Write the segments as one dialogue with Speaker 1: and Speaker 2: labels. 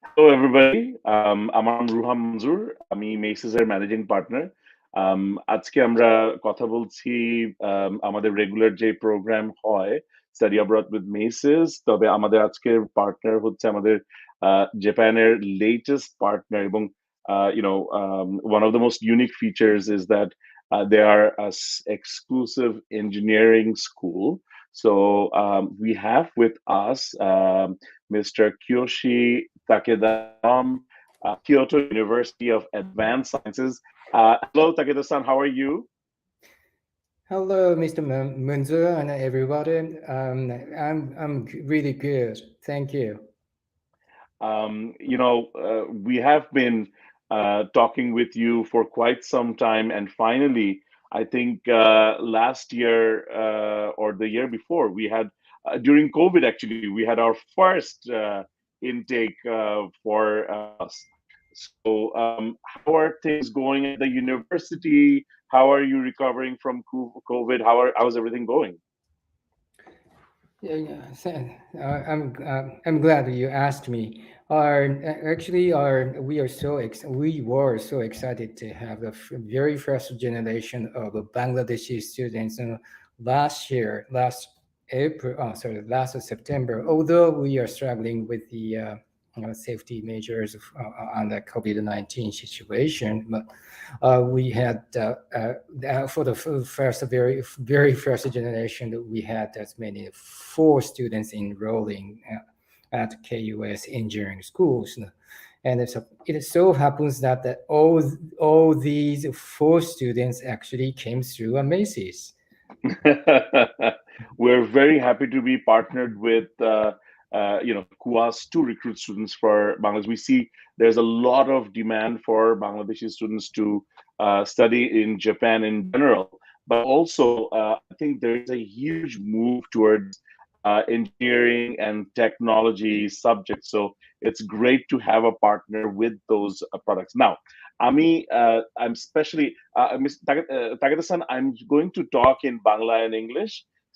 Speaker 1: Hello, everybody. আমার নাম রুহাম মঞ্জুর। আমি মেসেস এর ম্যানেজিং পার্টনার। আজকে আমরা কথা বলছি আমাদের রেগুলার যে প্রোগ্রাম হয় স্টাডি অ্যাব্রড উইথ মেসেস। তবে আমাদের আজকের পার্টনার হচ্ছে আমাদের জাপানের লেটেস্ট পার্টনার এবং one of the most unique features is that they are a exclusive engineering school. So we have with us Mr. Kyoshi Takeda from Kyoto University of Advanced Sciences. Hello, Takeda-san. How are you?
Speaker 2: Hello, Mr. Munzer and everybody. I'm really good. Thank you.
Speaker 1: We have been talking with you for quite some time, and finally, I think last year or the year before, we had during COVID actually, we had our first intake for us. So, how are things going at the university? How are you recovering from COVID? How's everything going?
Speaker 2: I'm glad you asked me. We were so excited to have the very first generation of Bangladeshi students last April, last September. Although we are struggling with the safety measures on the COVID-19 situation, but we had for the very first generation that we had as many 4 students enrolling at KUS engineering schools. And it so happens that all these 4 students actually came through a Macy's.
Speaker 1: We're very happy to be partnered with KUAS to recruit students for Bangladesh. We see there's a lot of demand for Bangladeshi students to study in Japan in general, but also I think there is a huge move towards engineering and technology subjects. So it's great to have a partner with those products. Now, I'm especially Takeda-san, I'm going to talk in Bangla and English.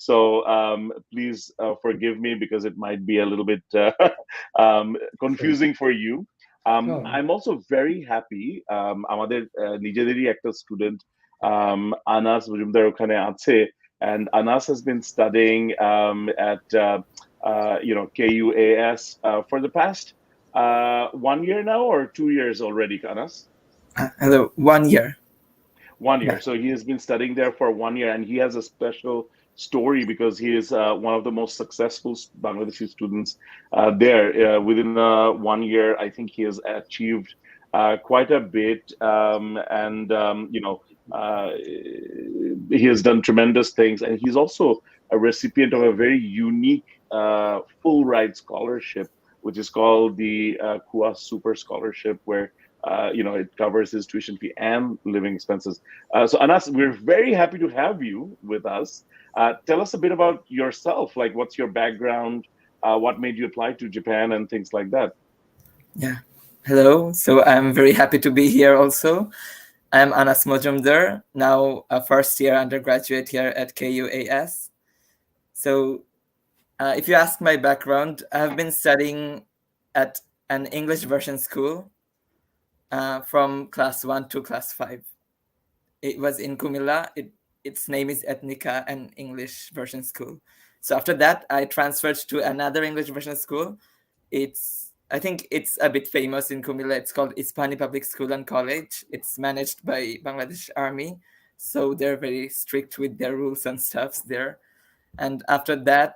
Speaker 1: So please forgive me because it might be a little bit
Speaker 2: Sure.
Speaker 1: confusing for you.
Speaker 2: Oh,
Speaker 1: I'm also very happy আমাদের নিজেদেরই একটা student Anas Majumdar ওখানে আছে, and Anas has been studying at KUAS for the past 1 year now, or 2 years already, Anas?
Speaker 3: Hello, 1 year.
Speaker 1: 1 year.
Speaker 3: Yeah.
Speaker 1: So he has been studying there for 1 year, and he has a special story because he is one of the most successful Bangladeshi students there. Within 1 year, I think he has achieved quite a bit, and he has done tremendous things, and he's also a recipient of a very unique full ride scholarship, which is called the KUAS Super Scholarship, where it covers his tuition fee and living expenses. So Anas, we're very happy to have you with us. Tell us a bit about yourself. Like, what's your background? What made you apply to Japan and things like that?
Speaker 3: Yeah. Hello. So I'm very happy to be here also. I'm Anas Mojumdar, now a first year undergraduate here at KUAS. So if you ask my background, I have been studying at an English version school from class 1 to class 5. It was in Kumila. Its name is Ethnica, an English version school. So after that, I transferred to another English version school. I think it's a bit famous in Kumila. It's called Ispani Public School and College. It's managed by Bangladesh Army. So they're very strict with their rules and stuffs there. And after that,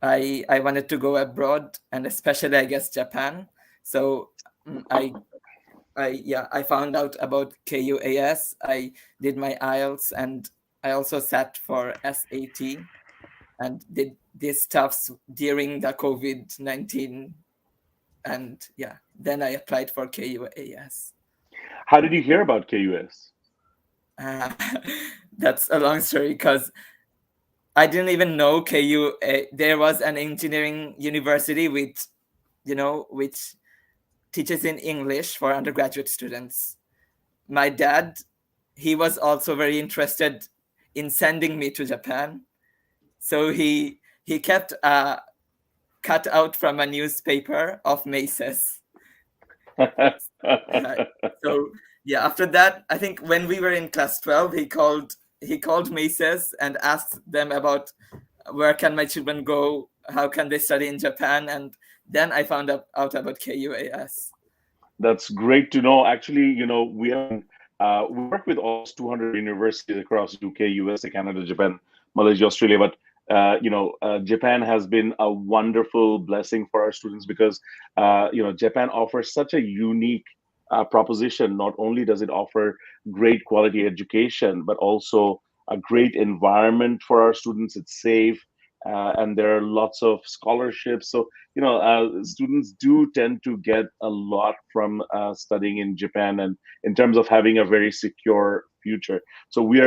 Speaker 3: I wanted to go abroad, and especially, I guess, Japan. So I found out about KUAS. I did my IELTS, and I also sat for SAT and did these stuffs during the COVID-19. And yeah, then I applied for KUAS.
Speaker 1: How did you hear about KUS?
Speaker 3: Uh, that's a long story because I didn't even know there was an engineering university which teaches in English for undergraduate students. My dad, he was also very interested in sending me to Japan. So he kept a cutout from a newspaper of Maces So yeah, after that, I think when we were in class 12, he called Maces and asked them about where can my children go, how can they study in Japan, and then I found out about KUAS.
Speaker 1: That's great to know. Actually, we work with almost 200 universities across UK, USA, Canada, Japan, Malaysia, Australia. But Japan has been a wonderful blessing for our students because Japan offers such a unique proposition. Not only does it offer great quality education, but also a great environment for our students. It's safe, and there are lots of scholarships. So students do tend to get a lot from studying in Japan, and in terms of having a very secure future. So we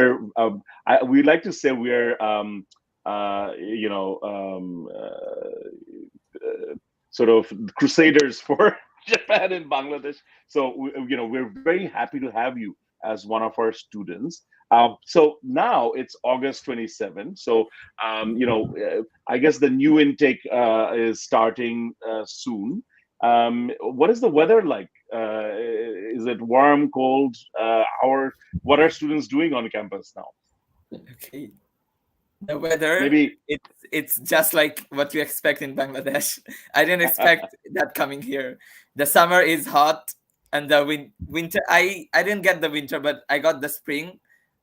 Speaker 1: like to say we are, sort of crusaders for Japan and Bangladesh. So we're very happy to have you as one of our students. So now it's August 27. So I guess the new intake is starting soon. What is the weather like? Is it warm, cold? What are students doing on campus now?
Speaker 3: Okay. The weather,
Speaker 1: Maybe
Speaker 3: it's just like what you expect in Bangladesh. I didn't expect that coming here. The summer is hot, and the winter. I didn't get the winter, but I got the spring,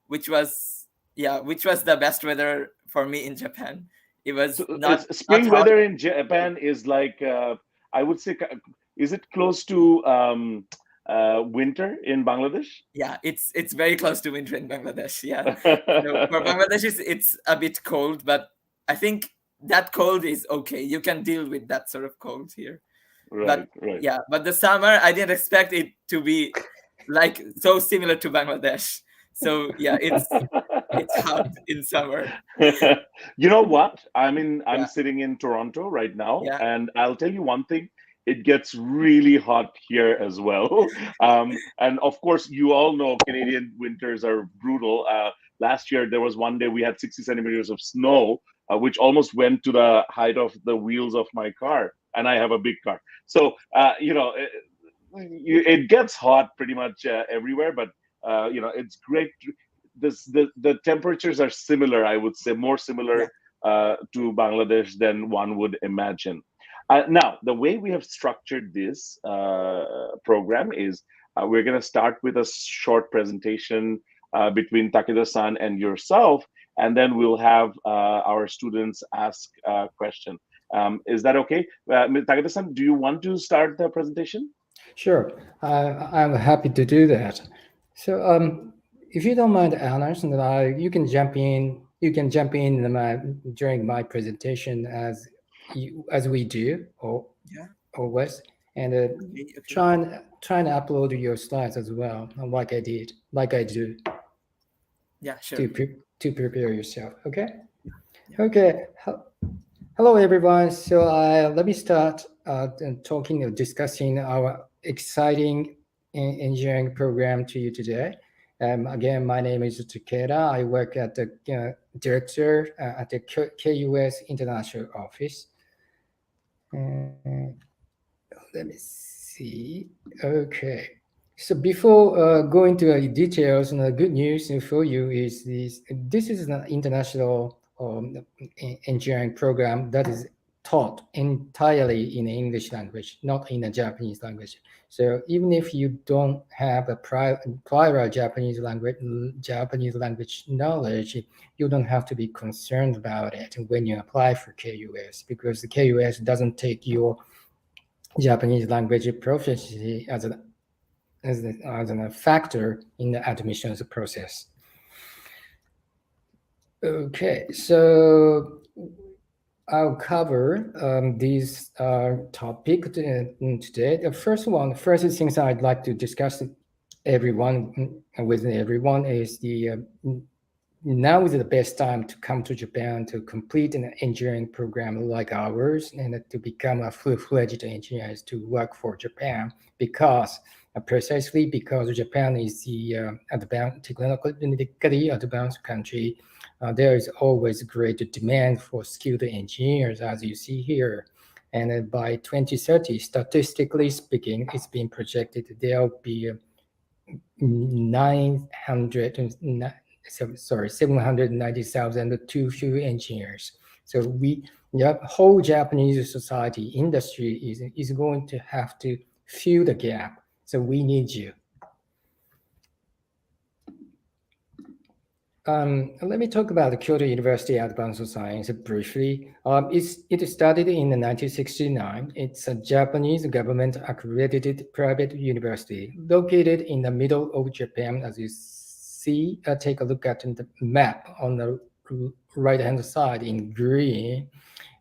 Speaker 3: which was the best weather for me in Japan. It was not
Speaker 1: spring
Speaker 3: hot.
Speaker 1: weather in Japan is like, I would say, is it close to winter in Bangladesh?
Speaker 3: Yeah, it's very close to winter in Bangladesh. Yeah, so for Bangladesh, it's a bit cold, but I think that cold is okay. You can deal with that sort of cold here.
Speaker 1: Right.
Speaker 3: Yeah, but the summer, I didn't expect it to be like so similar to Bangladesh. So yeah, it's hot in summer.
Speaker 1: You know what? I'm
Speaker 3: Yeah.
Speaker 1: sitting in Toronto right now,
Speaker 3: Yeah.
Speaker 1: and I'll tell you one thing. It gets really hot here as well. And of course, you all know Canadian winters are brutal. Last year, there was one day we had 60 centimeters of snow, which almost went to the height of the wheels of my car. And I have a big car. So, it gets hot pretty much everywhere, but, it's great. The temperatures are similar, I would say, more similar to Bangladesh than one would imagine. Now, the way we have structured this program is we're going to start with a short presentation between Takeda-san and yourself, and then we'll have our students ask a question. Is that okay? Takeda-san, do you want to start the presentation?
Speaker 2: Sure, I'm happy to do that. So, if you don't mind, Anas, you can jump in. You can jump in during my presentation as we do, or always, and try and upload your slides as well, like I do.
Speaker 3: Yeah, sure.
Speaker 2: To prepare yourself. Okay. Yeah. Okay. Hello, everyone. So let me start discussing our exciting engineering program to you today. Again, my name is Takeda. I work at the director at the KUAS International Office. Let me see. Okay. So before going to the details, the good news for you is this is an international engineering program that is taught entirely in English language, not in the Japanese language. So even if you don't have a prior Japanese language knowledge, you don't have to be concerned about it when you apply for KUAS, because the KUAS doesn't take your Japanese language proficiency as a factor in the admissions process. Okay, so I'll cover these topics today. The first things I'd like to discuss with everyone is now is the best time to come to Japan to complete an engineering program like ours and to become a full-fledged engineer to work for Japan, precisely because Japan is the technically advanced country. There is always great demand for skilled engineers, as you see here. And by 2030, statistically speaking, it's been projected there'll be 790,000 too few engineers. So the whole Japanese society industry is going to have to fill the gap. So we need you. Let me talk about the Kyoto University Advanced Science briefly. It started in 1969. It's a Japanese government-accredited private university located in the middle of Japan. As you see, take a look at the map on the right-hand side in green.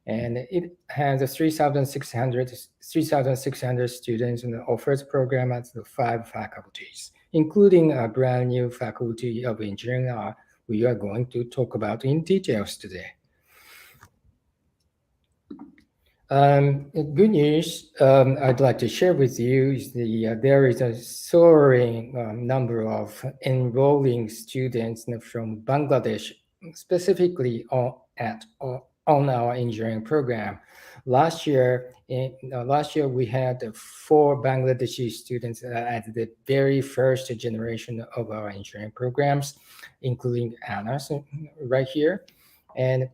Speaker 2: And it has 3,600 students and offers program at the 5 faculties, including a brand new Faculty of Engineering we are going to talk about in details today. Good news I'd like to share with you is there is a soaring number of enrolling students from Bangladesh, specifically on our engineering program. Last year we had 4 Bangladeshi students at the very first generation of our engineering programs, including Anas right here. And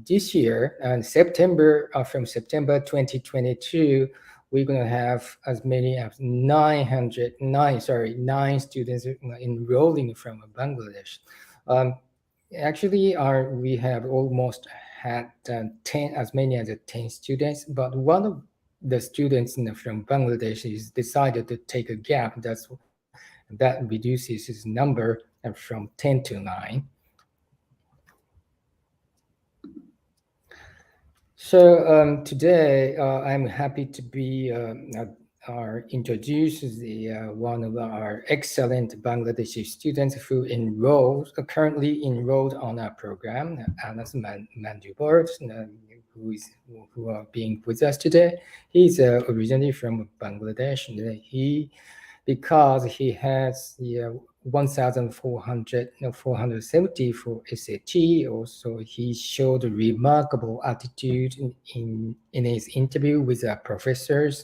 Speaker 2: this year, from September 2022, we're going to have as many as 9 students enrolling from Bangladesh. Actually, we have almost had 10, as many as 10 students, but one of the students from Bangladesh is decided to take a gap. That reduces his number from 10 to 9. So today I'm happy to be introduce one of our excellent Bangladeshi students who currently enrolled on our program, Anas Mandubert, who are being with us today. He's originally from Bangladesh. Because he has 1,470 for SAT. Also, he showed a remarkable attitude in his interview with professors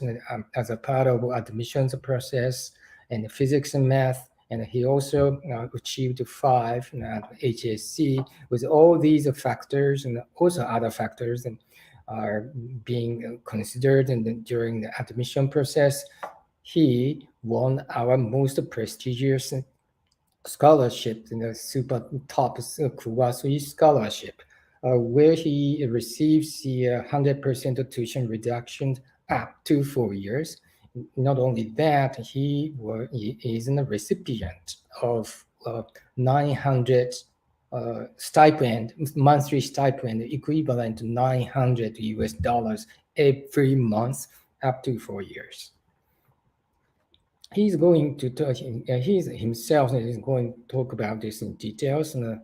Speaker 2: as a part of admissions process and physics and math. And he also achieved 5 at HSC. With all these factors and also other factors are being considered during the admission process, he won our most prestigious scholarship, the super top KUAS scholarship, where he receives the 100% tuition reduction up to 4 years. Not only that, he is a recipient of 900 monthly stipend equivalent to $900 every month up to 4 years. He's going to touch. Himself is going to talk about this in details. And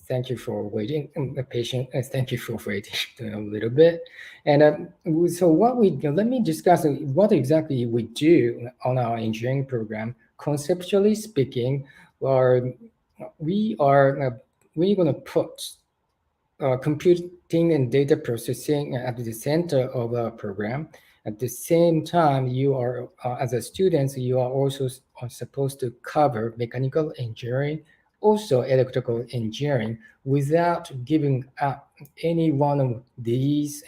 Speaker 2: thank you for waiting, patient. Thank you for waiting a little bit. And so let me discuss what exactly we do on our engineering program. Conceptually speaking, we're going to put computing and data processing at the center of our program. At the same time, you are, as a student, you are also supposed to cover mechanical engineering, also electrical engineering, without giving up any one of these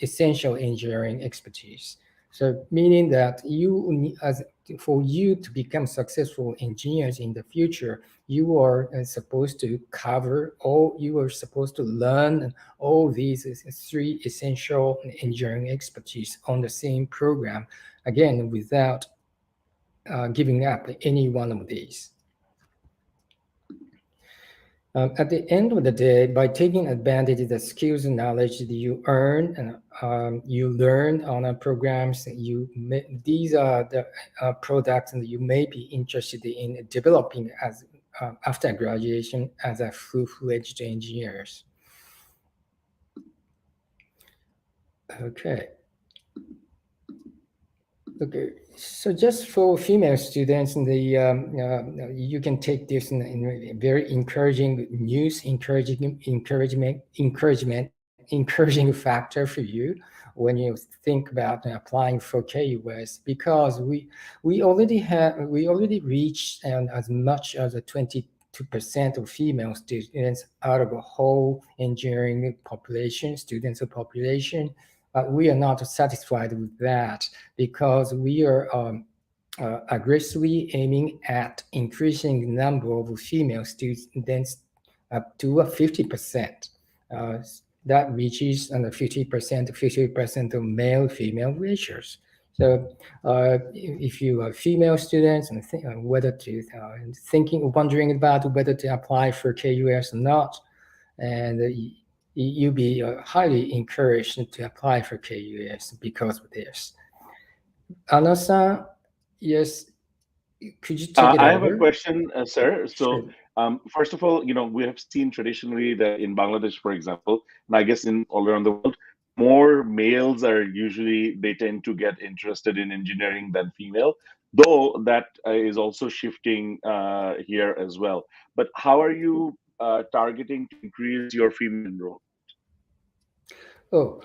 Speaker 2: essential engineering expertise. So meaning that for you to become successful engineers in the future, you are supposed to learn all these 3 essential engineering expertise on the same program, again, without giving up any one of these. At the end of the day, by taking advantage of the skills and knowledge that you earn and you learn on our programs, these are the products that you may be interested in developing as after graduation as a full-fledged engineers. Okay. So just for female students, you can take this in very encouraging news, encouragement encouraging factor for you when you think about applying for KUS, because we already reached as much as a 22% of female students out of a whole engineering population, students of population. But we are not satisfied with that, because we are aggressively aiming at increasing the number of female students up to 50%. That reaches 50% of male-female ratios. So if you are female students and wondering about whether to apply for KUS or not, and you'll be highly encouraged to apply for KUS because of this. Anna-san, yes, could you take it
Speaker 1: I
Speaker 2: over?
Speaker 1: have a question, sir. So,
Speaker 2: Sure.
Speaker 1: first of all, we have seen traditionally that in Bangladesh, for example, and I guess in all around the world, more males are usually, they tend to get interested in engineering than female, though that is also shifting here as well. But how are you targeting to increase your female enrollment?
Speaker 2: Oh,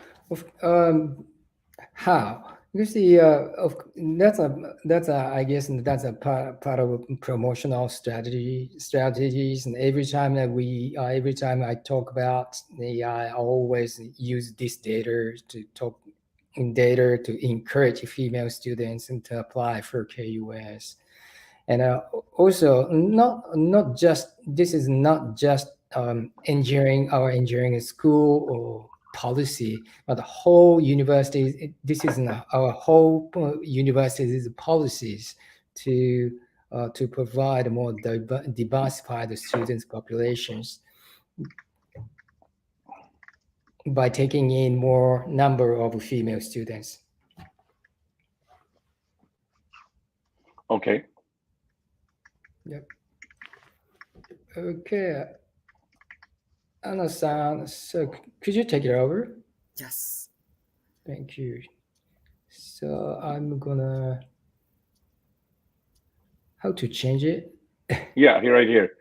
Speaker 2: how? Because that's a I guess that's a part of promotional strategies, and every time I talk about I always use this data to encourage female students and to apply for KUS. And also, not just this is not just our engineering school or policy, but the whole university. This is our whole university's policies to provide more diversified students populations by taking in more number of female students.
Speaker 1: Okay.
Speaker 2: Yep. Okay. Anna-san, so could you take it over?
Speaker 3: Yes.
Speaker 2: Thank you. So I'm gonna, how to change it?
Speaker 1: Yeah, right here.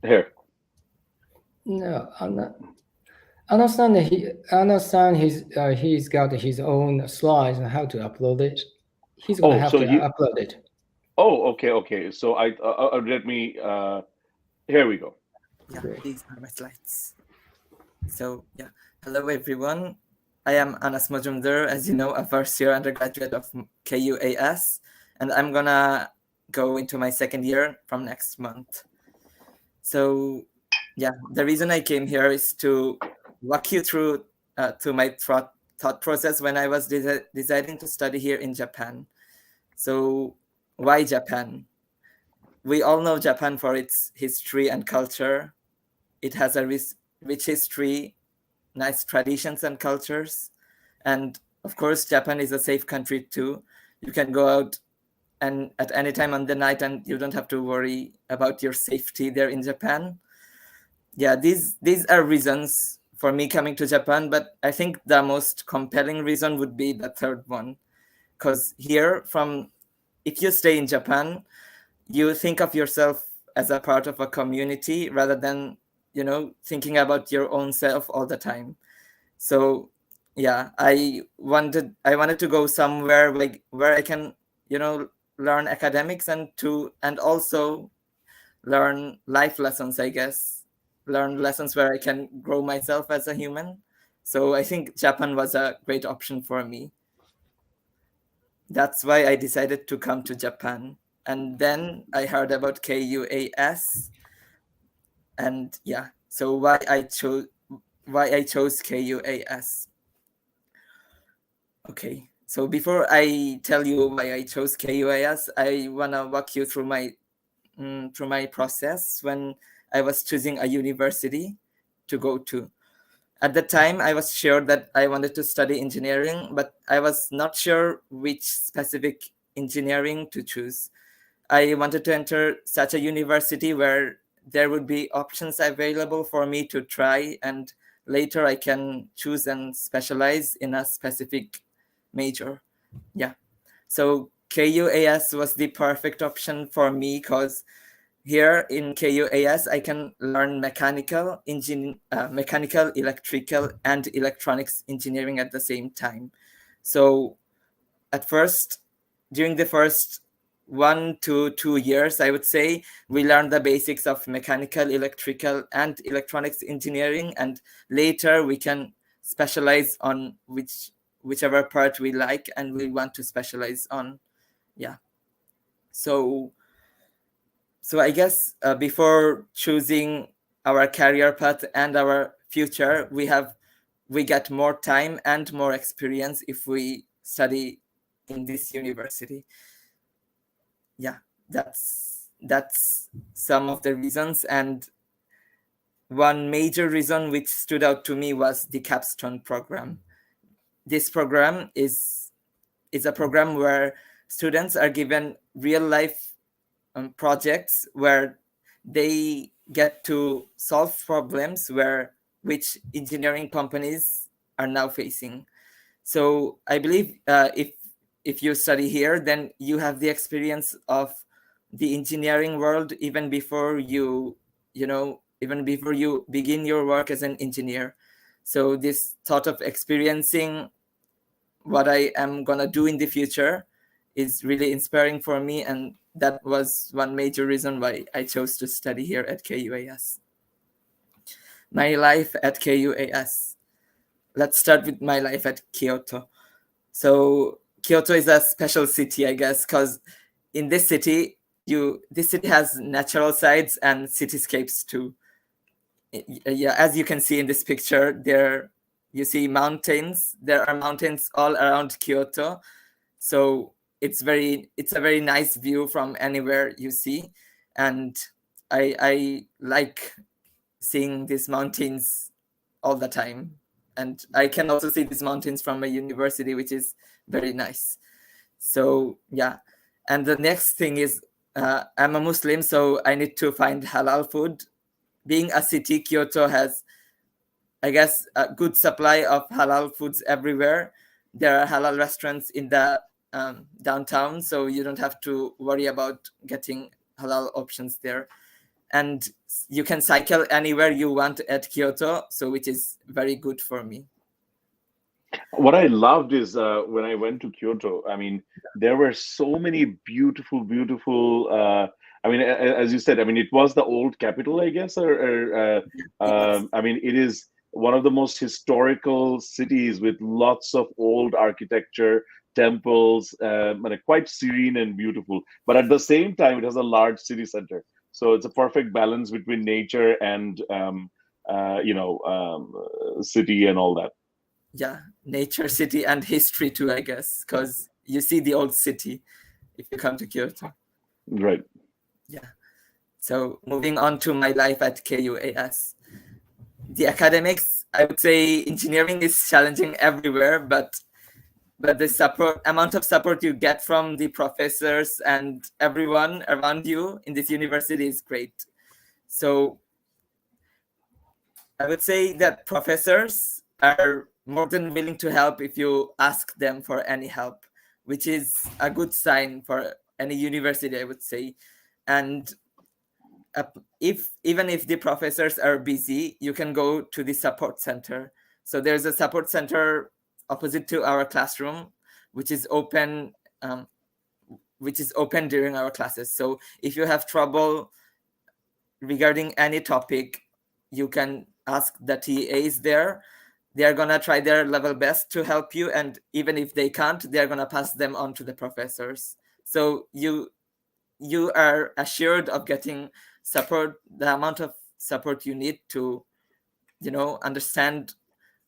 Speaker 1: Here.
Speaker 2: No, Anna-san, he's got his own slides on how to upload it. He's gonna have to upload it.
Speaker 1: Oh, okay. So let me. Here we go.
Speaker 3: Yeah, these are my slides. So yeah, hello everyone. I am Anas Majumdar, as you know, a first-year undergraduate of KUAS, and I'm gonna go into my second year from next month. So yeah, the reason I came here is to walk you through to my thought process when I was deciding to study here in Japan. So why Japan? We all know Japan for its history and culture. It has a rich history, nice traditions and cultures. And of course, Japan is a safe country too. You can go out and at any time on the night and you don't have to worry about your safety there in Japan. Yeah, these are reasons for me coming to Japan, but I think the most compelling reason would be the third one. Because here, if you stay in Japan, you think of yourself as a part of a community rather than, thinking about your own self all the time. So yeah, I wanted to go somewhere where I can, learn academics and also learn life lessons, I guess. Learn lessons where I can grow myself as a human. So I think Japan was a great option for me. That's why I decided to come to Japan. And then I heard about KUAS. And yeah, so why I chose KUAS. Okay, so before I tell you why I chose KUAS, I wanna walk you through my process when I was choosing a university to go to. At the time, I was sure that I wanted to study engineering, but I was not sure which specific engineering to choose. I wanted to enter such a university where there would be options available for me to try, and later I can choose and specialize in a specific major. Yeah. So KUAS was the perfect option for me because here in KUAS, I can learn mechanical, electrical, and electronics engineering at the same time. So at first, during the first 1 to 2 years, I would say, we learn the basics of mechanical, electrical, and electronics engineering, and later we can specialize on whichever part we like and we want to specialize on. Yeah. So I guess before choosing our career path and our future, we get more time and more experience if we study in this university. Yeah, that's some of the reasons. And one major reason which stood out to me was the Capstone program. This program is a program where students are given real life projects where they get to solve problems which engineering companies are now facing. So I believe if you study here, then you have the experience of the engineering world even before you begin your work as an engineer. So this thought of experiencing what I am gonna do in the future is really inspiring for me, and that was one major reason why I chose to study here at KUAS. My life at KUAS. Let's start with my life at Kyoto. So Kyoto is a special city, I guess, because in this city, this city has natural sides and cityscapes too. Yeah, as you can see in this picture, there you see mountains. There are mountains all around Kyoto. So it's a very nice view from anywhere you see, and I like seeing these mountains all the time. And I can also see these mountains from my university, which is very nice. So yeah, and the next thing is I'm a Muslim, so I need to find halal food. Being a city, Kyoto has, I guess, a good supply of halal foods everywhere. There are halal restaurants in the downtown, so you don't have to worry about getting halal options there. And you can cycle anywhere you want at Kyoto, so which is very good for me.
Speaker 1: What I loved is when I went to Kyoto, I mean, there were so many beautiful, beautiful. I mean, as you said, I mean, it was the old capital, I guess,
Speaker 3: Yes.
Speaker 1: I mean, it is one of the most historical cities with lots of old architecture, temples, and quite serene and beautiful. But at the same time, it has a large city center, so it's a perfect balance between nature and city and all that.
Speaker 3: Yeah, nature, city, and history too, I guess, because you see the old city if you come to Kyoto.
Speaker 1: Right.
Speaker 3: Yeah. So moving on to my life at KUAS. The academics, I would say engineering is challenging everywhere, but the amount of support you get from the professors and everyone around you in this university is great. So I would say that professors are more than willing to help if you ask them for any help, which is a good sign for any university, I would say. And even if the professors are busy, you can go to the support center. So there's a support center opposite to our classroom, which is open during our classes. So if you have trouble regarding any topic, you can ask the TAs there. They are gonna try their level best to help you, and even if they can't, they are gonna pass them on to the professors. So you are assured of getting support, the amount of support you need to, understand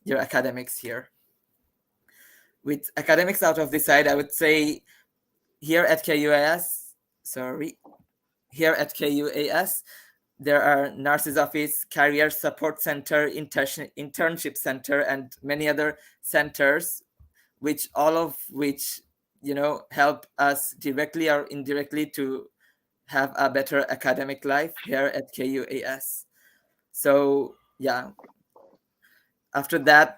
Speaker 3: your academics here. With academics out of the side, I would say here at KUAS, there are nurses office, career support center, internship center, and many other centers, all of which help us directly or indirectly to have a better academic life here at KUAS. So yeah, at the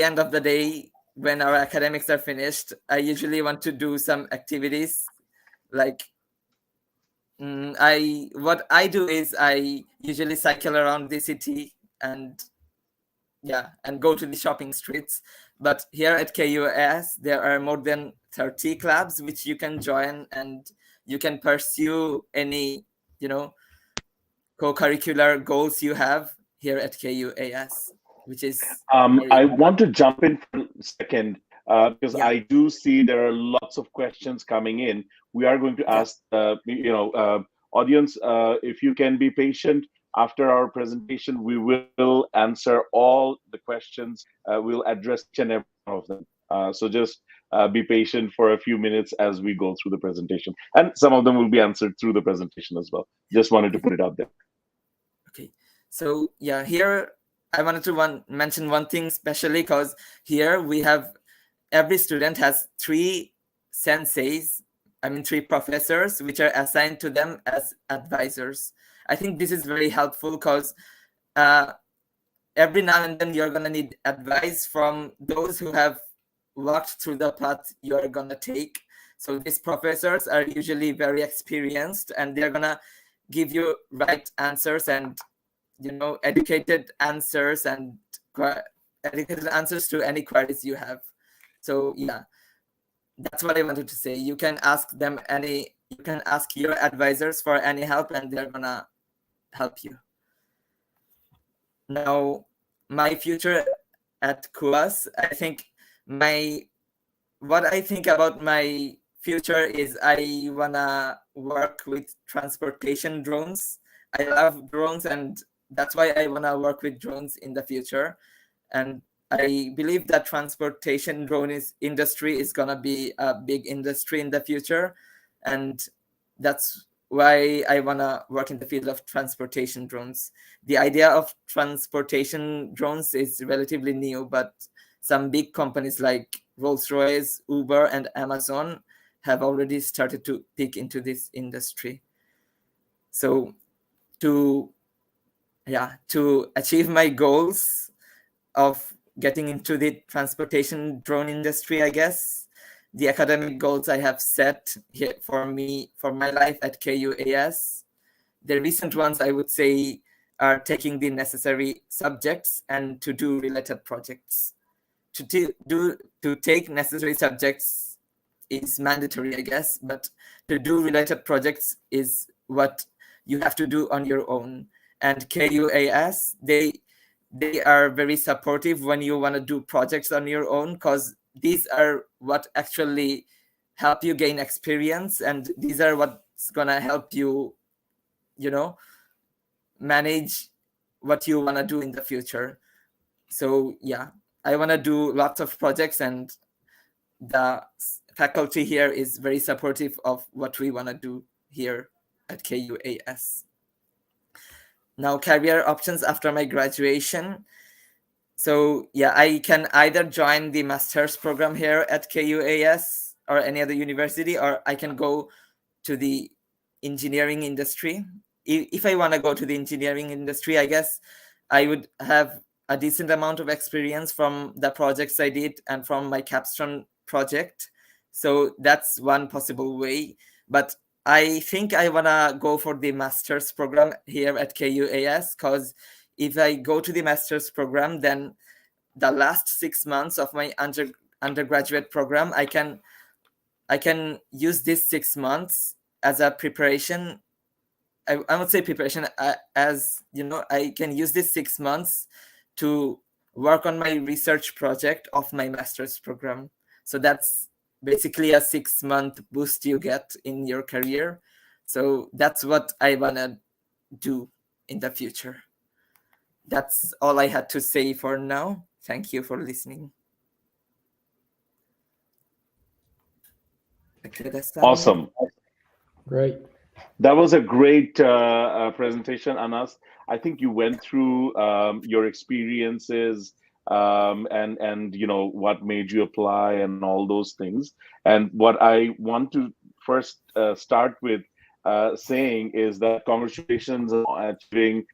Speaker 3: end of the day, when our academics are finished, I usually want to do some activities like What I do is I usually cycle around the city and go to the shopping streets. But here at KUAS, there are more than 30 clubs which you can join, and you can pursue any, co-curricular goals you have here at KUAS, which is
Speaker 1: I want to jump in for a second because
Speaker 3: Yeah.
Speaker 1: I do see there are lots of questions coming in. We are going to ask, audience, if you can be patient after our presentation, we will answer all the questions. We'll address each and every one of them. So just be patient for a few minutes as we go through the presentation. And some of them will be answered through the presentation as well. Just wanted to put it out there.
Speaker 3: Okay. So here I wanted to mention one thing especially, because here we have, every student has 3 senseis, I mean 3 professors, which are assigned to them as advisors. I think this is very helpful because every now and then you're going to need advice from those who have walked through the path you're going to take. So these professors are usually very experienced, and they're going to give you right answers and educated answers to any queries you have. So that's what I wanted to say. You can ask your advisors for any help, and they're gonna help you. Now, my future at KUAS, I think what I think about my future is I wanna work with transportation drones. I love drones, and that's why I wanna work with drones in the future. And I believe that transportation industry is gonna be a big industry in the future, and that's why I wanna work in the field of transportation drones. The idea of transportation drones is relatively new, but some big companies like Rolls-Royce, Uber, and Amazon have already started to peek into this industry. So to achieve my goals of getting into the transportation drone industry, I guess, the academic goals I have set here for my life at KUAS, the recent ones I would say are taking the necessary subjects and to do related projects. To take necessary subjects is mandatory, I guess, but to do related projects is what you have to do on your own. And KUAS, they are very supportive when you want to do projects on your own, because these are what actually help you gain experience, and these are what's gonna help you, manage what you want to do in the future. So I want to do lots of projects, and the faculty here is very supportive of what we want to do here at KUAS. Now, career options after my graduation. So I can either join the master's program here at KUAS or any other university, or I can go to the engineering industry. If I want to go to the engineering industry, I guess I would have a decent amount of experience from the projects I did and from my Capstone project. So that's one possible way. But I think I want to go for the master's program here at KUAS, because if I go to the master's program, then the last 6 months of my undergraduate program, I can use this 6 months as a preparation. I would say preparation, as I can use this 6 months to work on my research project of my master's program. So that's basically a 6-month boost you get in your career. So that's what I want to do in the future. That's all I had to say for now. Thank you for listening.
Speaker 1: Awesome.
Speaker 2: Great.
Speaker 1: That was a great presentation, Anas. I think you went through your experiences and what made you apply and all those things. And what I want to first start with saying is that congratulations on achieving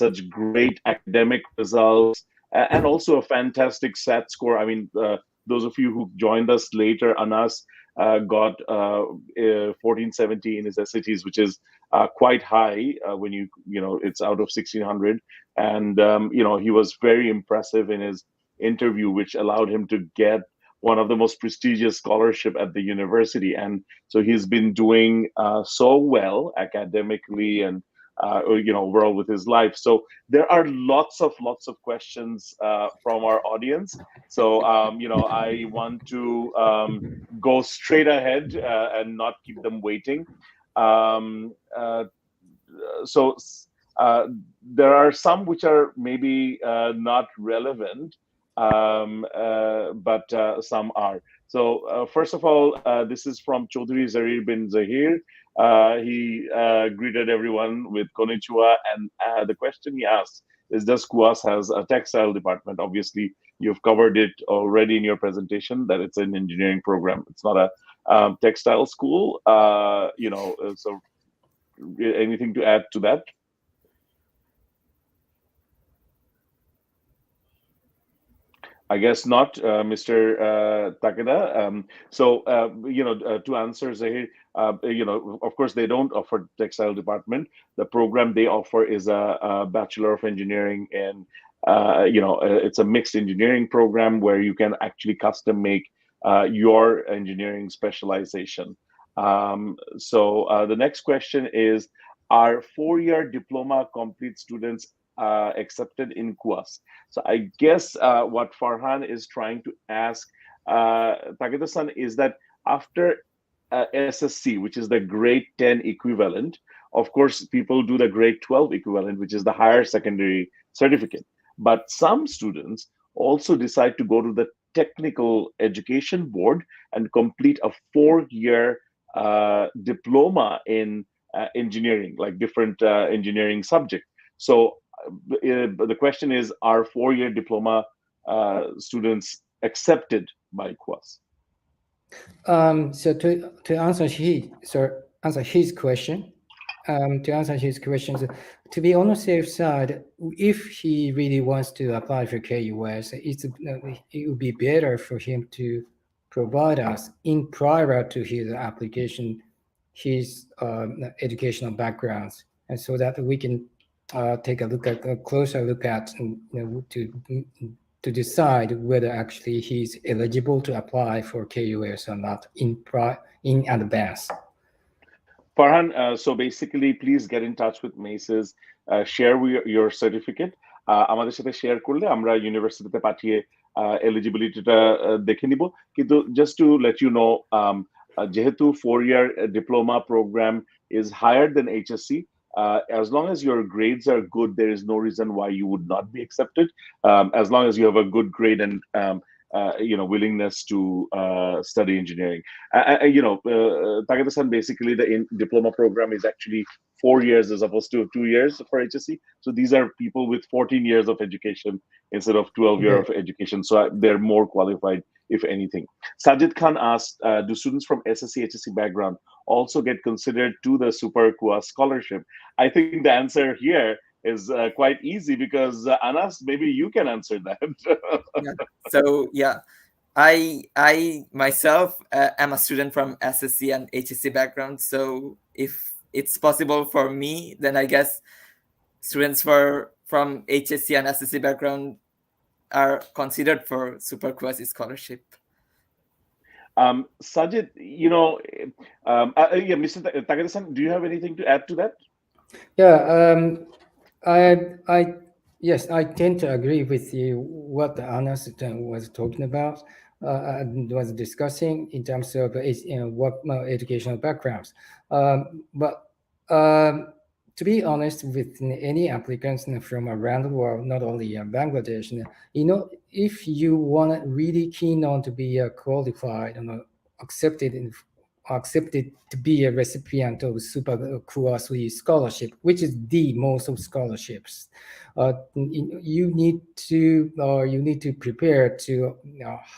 Speaker 1: such great academic results and also a fantastic SAT score. I mean, those of you who joined us later, Anas, got 1470 in his SATs, which is quite high when it's out of 1600. And he was very impressive in his interview, which allowed him to get one of the most prestigious scholarship at the university. And so he's been doing so well academically and overall with his life. So there are lots of questions from our audience. So I want to go straight ahead and not keep them waiting. So there are some which are maybe not relevant, but some are. So first of all, this is from Chaudhry Zarir bin Zahir. He greeted everyone with konnichiwa, and the question he asked is, does KUAS has a textile department? Obviously, you've covered it already in your presentation that it's an engineering program. It's not a textile school. So anything to add to that? I guess not, Mr. Takeda. To answer Zahir, of course, they don't offer textile department. The program they offer is a Bachelor of Engineering, and it's a mixed engineering program where you can actually custom make your engineering specialization. The next question is, are four-year diploma complete students accepted in KUAS? So I guess what Farhan is trying to ask Takeda-san is that after SSC, which is the grade 10 equivalent, of course, people do the grade 12 equivalent, which is the higher secondary certificate. But some students also decide to go to the technical education board and complete a four-year diploma in engineering, like different engineering subjects. So the question is, are four-year diploma students accepted by KUAS?
Speaker 2: So to answer his question, to be on the safe side, if he really wants to apply for KUAS, it would be better for him to provide us in prior to his application his educational backgrounds, and so that we can take a closer look at to decide whether actually he's eligible to apply for KUAS or not in advance.
Speaker 1: Farhan, so basically, please get in touch with Maces, share your certificate. আমাদের সাথে share করলে আমরা ইউনিভার্সিটিতে পাঠিয়ে এলিজিবিলিটিটা দেখে নিব। কিন্তু just to let you know, যেহেতু 4-year diploma program is higher than HSC, as long as your grades are good, there is no reason why you would not be accepted. As long as you have a good grade and willingness to study engineering. Takeda-san, basically the diploma program is actually 4 years as opposed to 2 years for HSC. So these are people with 14 years of education instead of 12 years of education. So they're more qualified, if anything. Sajid Khan asked, do students from SSC, HSC background also get considered to the superkua scholarship? I think the answer here is quite easy, because Anas, maybe you can answer that.
Speaker 3: So I myself am a student from SSC and HSC background. So if it's possible for me, then I guess students from HSC and SSC background are considered for superkua scholarship.
Speaker 1: Sajid, Mr. Takeda-san, do you have anything to add to that?
Speaker 2: Yeah, yes, I tend to agree with you what Anas was talking about, was discussing in terms of what educational backgrounds. But to be honest, with any applicants from around the world, not only Bangladesh, if you want really keen on to be qualified and accepted to be a recipient of superkua scholarship, which is the most of scholarships, you need to prepare to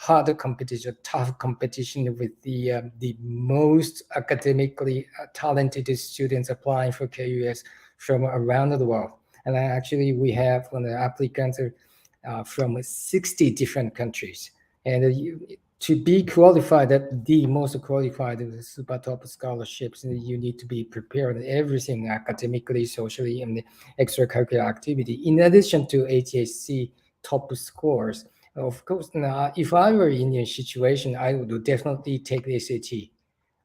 Speaker 2: harder competition, tough competition with the most academically talented students applying for KUAS from around the world. And actually, we have applicants from 60 different countries. And to be qualified, that the most qualified super top scholarships, you need to be prepared everything academically, socially, and extracurricular activity. In addition to HSC top scores, of course, now, if I were in a situation, I would definitely take the SAT,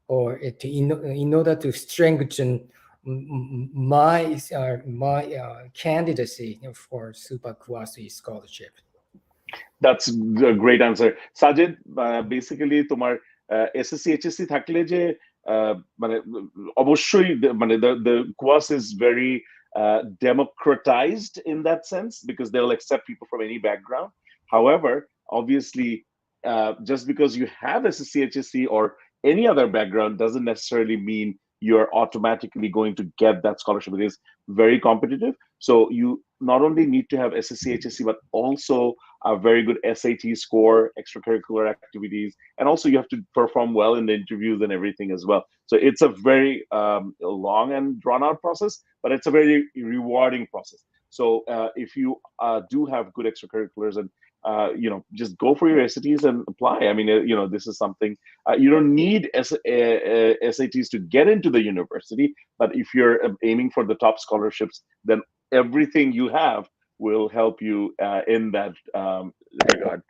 Speaker 2: or in order to strengthen my candidacy for super KUAS scholarship.
Speaker 1: That's a great answer. Sajid, basically তোমার SSC HSC থাকলে যে মানে অবশ্যই মানে the course is very democratized in that sense because they'll accept people from any background. However, obviously, just because you have SSC, HSC, or any other background doesn't necessarily mean you're automatically going to get that scholarship. It is very competitive. So you not only need to have SSC, HSC, but also a very good SAT score, extracurricular activities, and also you have to perform well in the interviews and everything as well. So it's a very long and drawn out process, but it's a very rewarding process. So if you do have good extracurriculars and just go for your SATs and apply. I mean, this is something you don't need SATs to get into the university, but if you're aiming for the top scholarships, then everything you have will help you in that regard.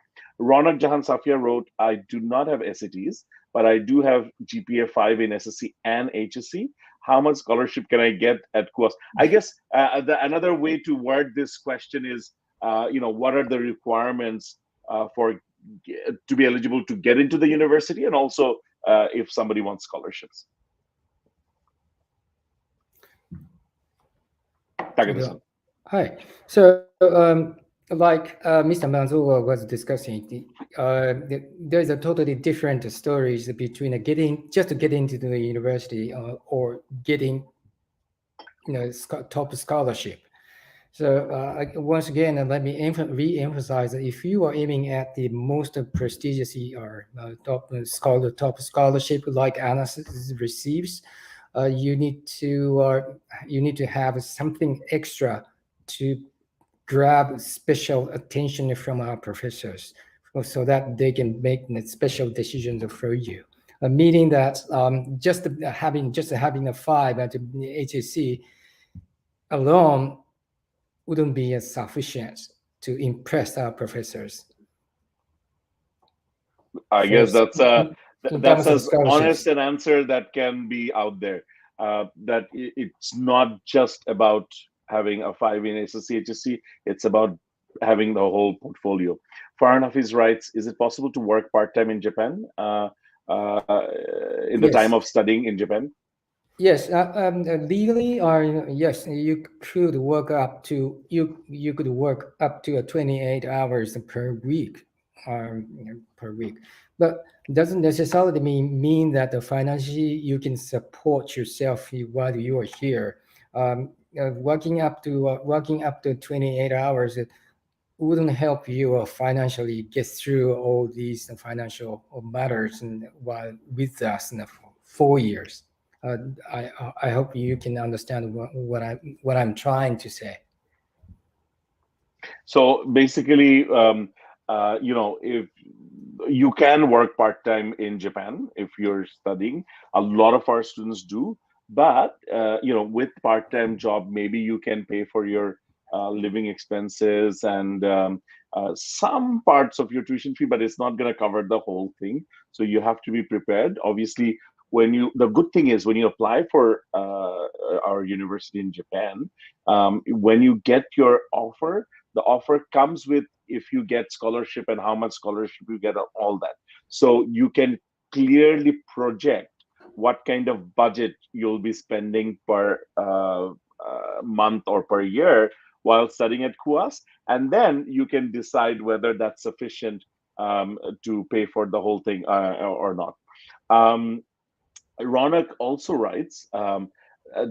Speaker 1: Ronak Jahan Safia wrote, I do not have SATs, but I do have GPA 5 in SSC and HSC. How much scholarship can I get at KUAS? I guess another way to word this question is, what are the requirements to be eligible to get into the university, and also if somebody wants scholarships.
Speaker 2: Hi. So, like Mr. Manzula was discussing, there's a totally different stories between just getting into the university or getting, top scholarship. So once again, let me re-emphasize that if you are aiming at the most prestigious or top scholarship like Anas receives, you need to have something extra to grab special attention from our professors, so that they can make special decisions for you. Meaning that just having a 5 at HSC alone wouldn't be sufficient to impress our professors.
Speaker 1: I guess that's as honest an answer that can be out there. That it's not just about having a 5 in SSC, HSC, it's about having the whole portfolio. Farhan Hafiz writes, is it possible to work part-time in Japan in the time of studying in Japan?
Speaker 2: Yes, legally, or yes, you could work up to 28 hours per week, but doesn't necessarily mean that financially you can support yourself while you are here. Working up to 28 hours wouldn't help you financially get through all these financial matters while with us for 4 years. I hope you can understand what I'm trying to say.
Speaker 1: So basically, if you can work part-time in Japan if you're studying, a lot of our students do, but with part-time job, maybe you can pay for your living expenses and some parts of your tuition fee, but it's not going to cover the whole thing. So you have to be prepared. Obviously, the good thing is when you apply for our university in Japan, when you get your offer, the offer comes with if you get scholarship and how much scholarship you get, all that. So you can clearly project what kind of budget you'll be spending per month or per year while studying at KUAS, and then you can decide whether that's sufficient to pay for the whole thing or not. Ronak also writes,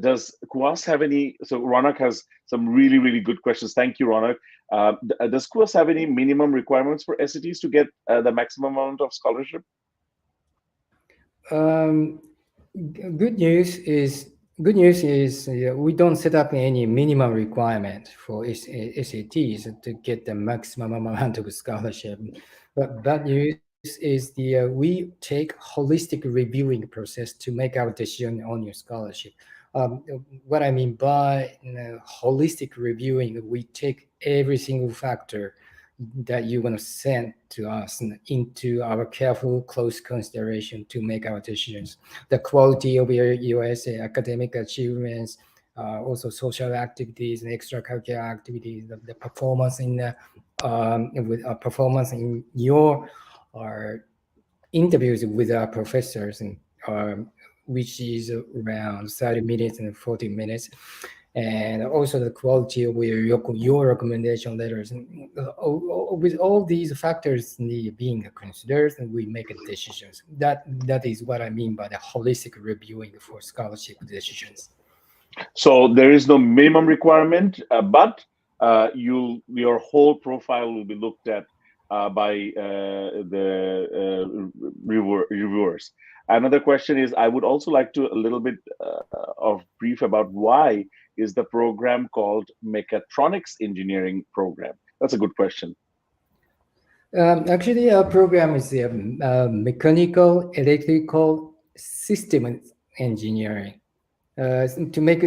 Speaker 1: does KUAS have any? So Ronak has some really, really good questions. Thank you, Ronak. Does KUAS have any minimum requirements for SATs to get the maximum amount of scholarship?
Speaker 2: Good news is we don't set up any minimum requirement for SATs to get the maximum amount of scholarship. But bad news is we take holistic reviewing process to make our decision on your scholarship. What I mean by holistic reviewing, we take every single factor that you want to send to us into our careful, close consideration to make our decisions. The quality of your USA academic achievements, also social activities and extracurricular activities, the performance performance in your interviews with our professors, and which is around 30 minutes and 40 minutes. And also the quality of your recommendation letters. With all these factors being considered, and we make decisions. That is what I mean by the holistic reviewing for scholarship decisions.
Speaker 1: So there is no minimum requirement, but your whole profile will be looked at by the reviewers. Another question is, I would also like to a little bit of brief about why is the program called Mechatronics Engineering Program? That's a good question.
Speaker 2: Actually, our program is mechanical, electrical, system engineering. To make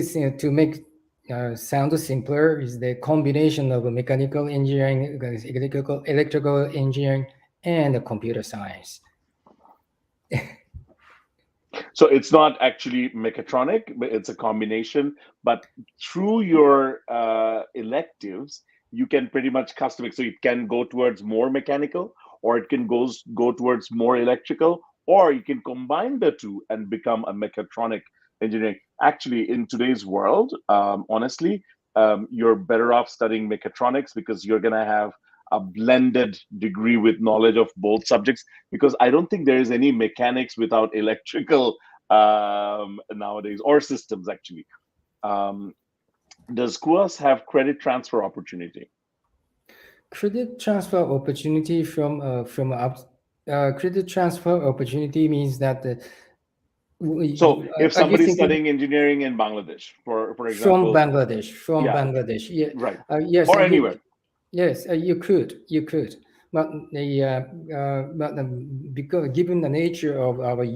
Speaker 2: sound simpler, is the combination of mechanical engineering, electrical engineering, and computer science.
Speaker 1: So it's not actually mechatronic, but it's a combination. But through your electives, you can pretty much customize. So it can go towards more mechanical, or it can go towards more electrical, or you can combine the two and become a mechatronic engineering. Actually, in today's world, honestly, you're better off studying mechatronics because you're going to have a blended degree with knowledge of both subjects, because I don't think there is any mechanics without electrical nowadays, or systems actually. Does KUAS have credit transfer opportunity?
Speaker 2: Credit transfer opportunity credit transfer opportunity means that
Speaker 1: so if somebody's studying engineering in Bangladesh, for example,
Speaker 2: from Bangladesh, yeah,
Speaker 1: right,
Speaker 2: yes,
Speaker 1: or anywhere.
Speaker 2: Yes, you could, but because given the nature of our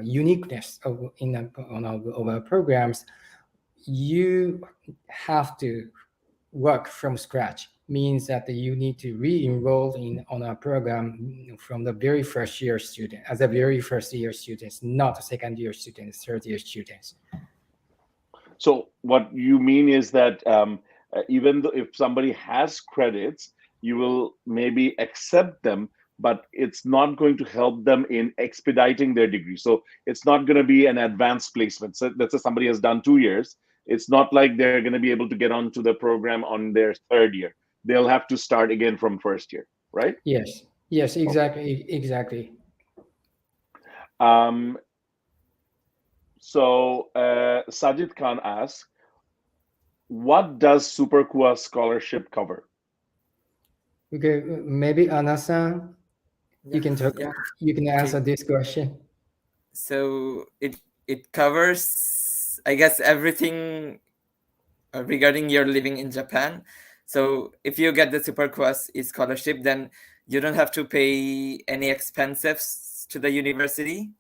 Speaker 2: uniqueness of our programs, you have to work from scratch. Means that you need to re-enroll on our program from the very first year student, as a very first year students, not second year students, third year students.
Speaker 1: So what you mean is that even though if somebody has credits, you will maybe accept them, but it's not going to help them in expediting their degree. So it's not going to be an advanced placement. So let's say somebody has done 2 years. It's not like they're going to be able to get onto the program on their third year. They'll have to start again from first year, right?
Speaker 2: Yes, exactly, exactly.
Speaker 1: So Sajid Khan asks, what does superkua scholarship cover?
Speaker 2: Okay, maybe Anna-san, you can talk.
Speaker 3: Yeah.
Speaker 2: You can answer this question.
Speaker 3: So it covers, I guess, everything regarding your living in Japan. So if you get the superkua scholarship, then you don't have to pay any expenses to the university,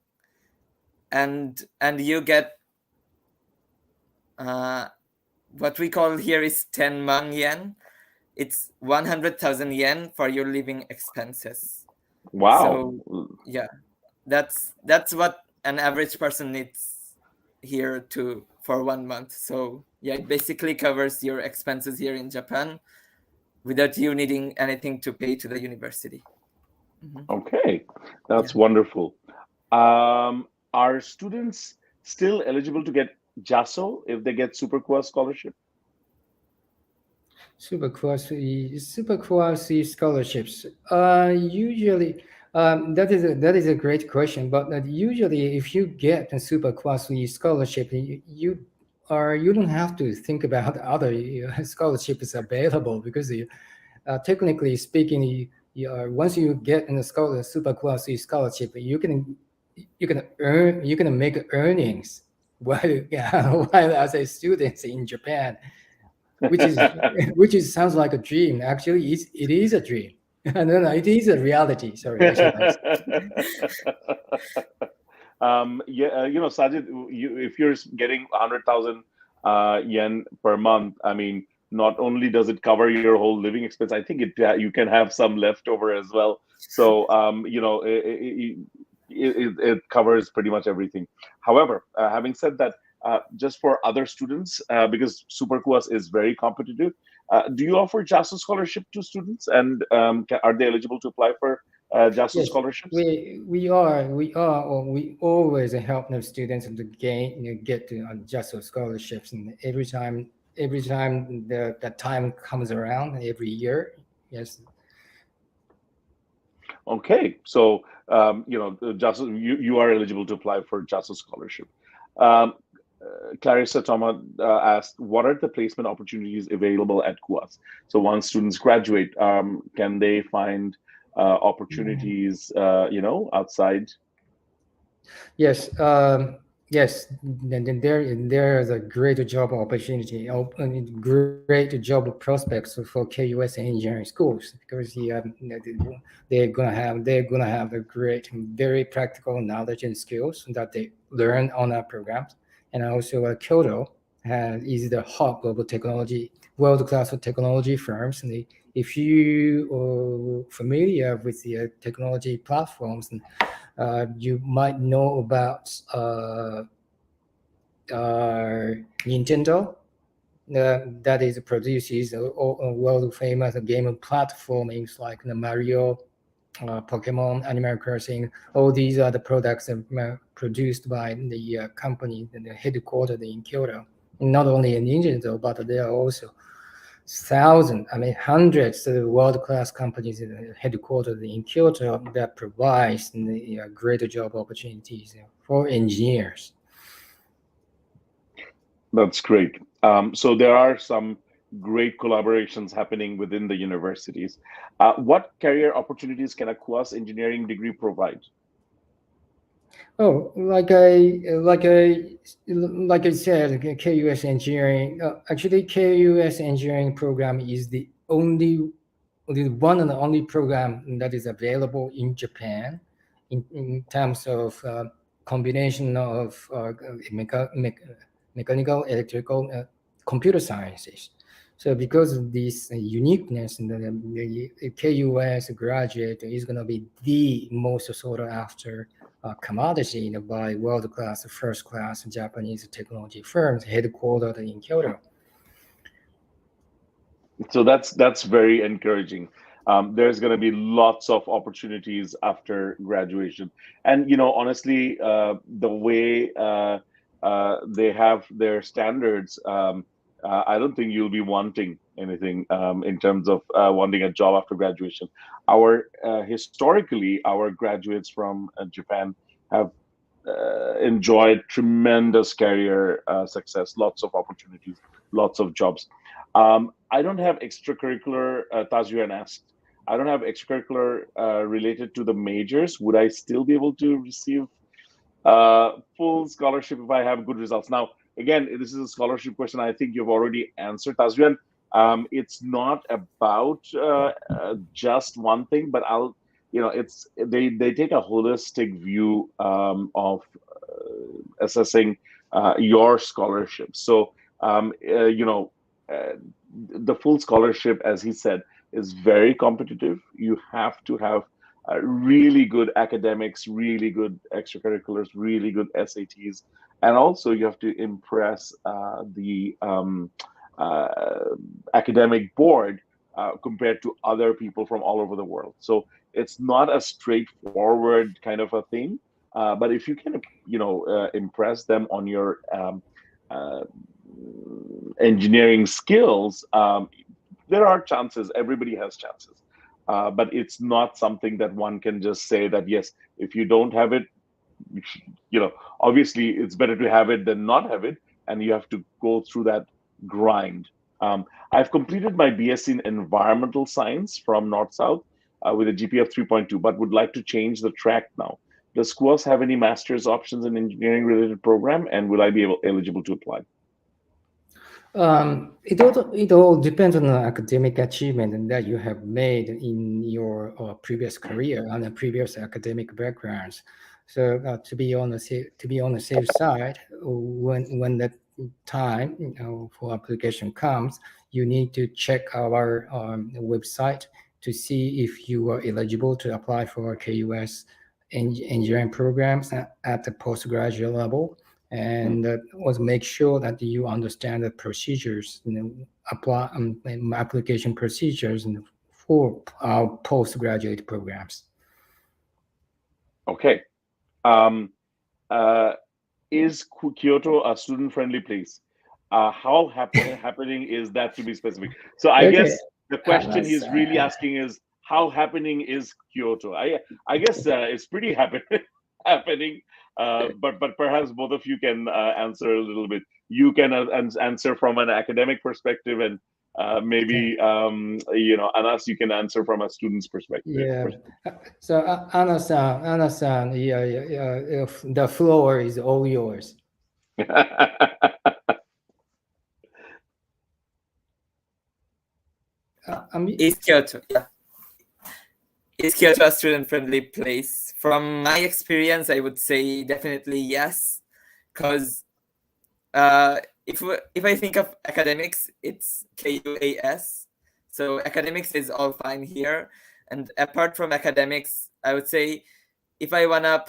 Speaker 3: and you get what we call here is 10 man yen. It's 100,000 yen for your living expenses.
Speaker 1: Wow.
Speaker 3: So yeah, that's what an average person needs here for 1 month. So yeah, it basically covers your expenses here in Japan without you needing anything to pay to the university. Mm-hmm.
Speaker 1: Okay, that's wonderful. Are students still eligible to get JASO if they get superkua scholarship?
Speaker 2: Superkua scholarships. Usually, that is a great question. But usually, if you get a superkua scholarship, you don't have to think about other scholarships available, because technically speaking, once you get a superkua scholarship, you can make earnings while as a student in Japan. Which sounds like a dream. Actually, it is a dream. No, no, it is a reality. Sorry, I should ask.
Speaker 1: Yeah, Sajid, if you're getting 100,000 yen per month, I mean, not only does it cover your whole living expense, I think you can have some left over as well. So, it covers pretty much everything. However, having said that, just for other students, because superkuas is very competitive, do you offer JASU scholarship to students, and are they eligible to apply for JASU
Speaker 2: Yes,
Speaker 1: scholarships?
Speaker 2: we always help the students to gain, get to JASO scholarships, and every time the time comes around every year. Yes.
Speaker 1: Okay, so JASU, you are eligible to apply for JASU scholarship. Um, Clarissa Toma asked, what are the placement opportunities available at KUAS? So once students graduate, can they find opportunities, outside?
Speaker 2: Yes, yes. Then there is a great job opportunity, great job prospects for KUS engineering schools, because they're gonna have a great, very practical knowledge and skills that they learn on our programs, and also Kyoto is the hub of technology, world-class technology firms. And if you are familiar with the technology platforms, you might know about Nintendo. That is produces a world famous game platformings like the Mario, Pokemon, Animal Crossing. All these are the products produced by the company and headquartered in Kyoto. Not only in Nintendo, but there are also hundreds of world-class companies headquartered in Kyoto that provides greater job opportunities for engineers.
Speaker 1: That's great. So there are some great collaborations happening within the universities. What career opportunities can a KUAS engineering degree provide?
Speaker 2: Oh, like I said, KUS engineering. Actually, KUS engineering program is the one and the only program that is available in Japan, in terms of combination of mechanical, electrical, computer sciences. So because of this uniqueness, the KUS graduate is going to be the most sought after commodity by world-class, first-class Japanese technology firms headquartered in Kyoto.
Speaker 1: So that's very encouraging. There's going to be lots of opportunities after graduation, and honestly, the way they have their standards, I don't think you'll be wanting anything in terms of wanting a job after graduation. Historically, our graduates from Japan have enjoyed tremendous career success, lots of opportunities, lots of jobs. I don't have extracurricular, Tajuan asked, I don't have extracurricular related to the majors. Would I still be able to receive full scholarship if I have good results? Now, again, this is a scholarship question I think you've already answered, Tajuan. It's not about just one thing, but it's they take a holistic view of assessing your scholarship. So, the full scholarship, as he said, is very competitive. You have to have really good academics, really good extracurriculars, really good SATs, and also you have to impress the academic board compared to other people from all over the world. So it's not a straightforward kind of a thing, but if you can, impress them on your uh, engineering skills, there are chances. Everybody has chances, but it's not something that one can just say that yes. If you don't have it, obviously it's better to have it than not have it, and you have to go through that grind. I've completed my BSc in environmental science from North South with a GPA of 3.2, but would like to change the track now. Does KUAS have any master's options in engineering related program, and will I be eligible to apply?
Speaker 2: It all depends on the academic achievement that you have made in your previous career and the previous academic backgrounds. So to be on the safe side, when the time for application comes, you need to check our website to see if you are eligible to apply for KUS engineering programs at the postgraduate level, and also make sure that you understand the procedures, apply application procedures for our postgraduate programs.
Speaker 1: Okay. Is Kyoto a student-friendly place? How happening is that, to be specific? So I
Speaker 2: Okay.
Speaker 1: guess the question
Speaker 2: That's,
Speaker 1: he's really asking is, how happening is Kyoto? I guess it's pretty happening. But perhaps both of you can answer a little bit. You can answer from an academic perspective, and maybe Anas, you can answer from a student's perspective.
Speaker 2: Yeah. So Anna-san, yeah, the floor is all yours.
Speaker 3: Is Kyoto, yeah. Is Kyoto a student-friendly place? From my experience, I would say definitely yes, because if I think of academics, it's KUAS. So academics is all fine here, and apart from academics, I would say if I wanna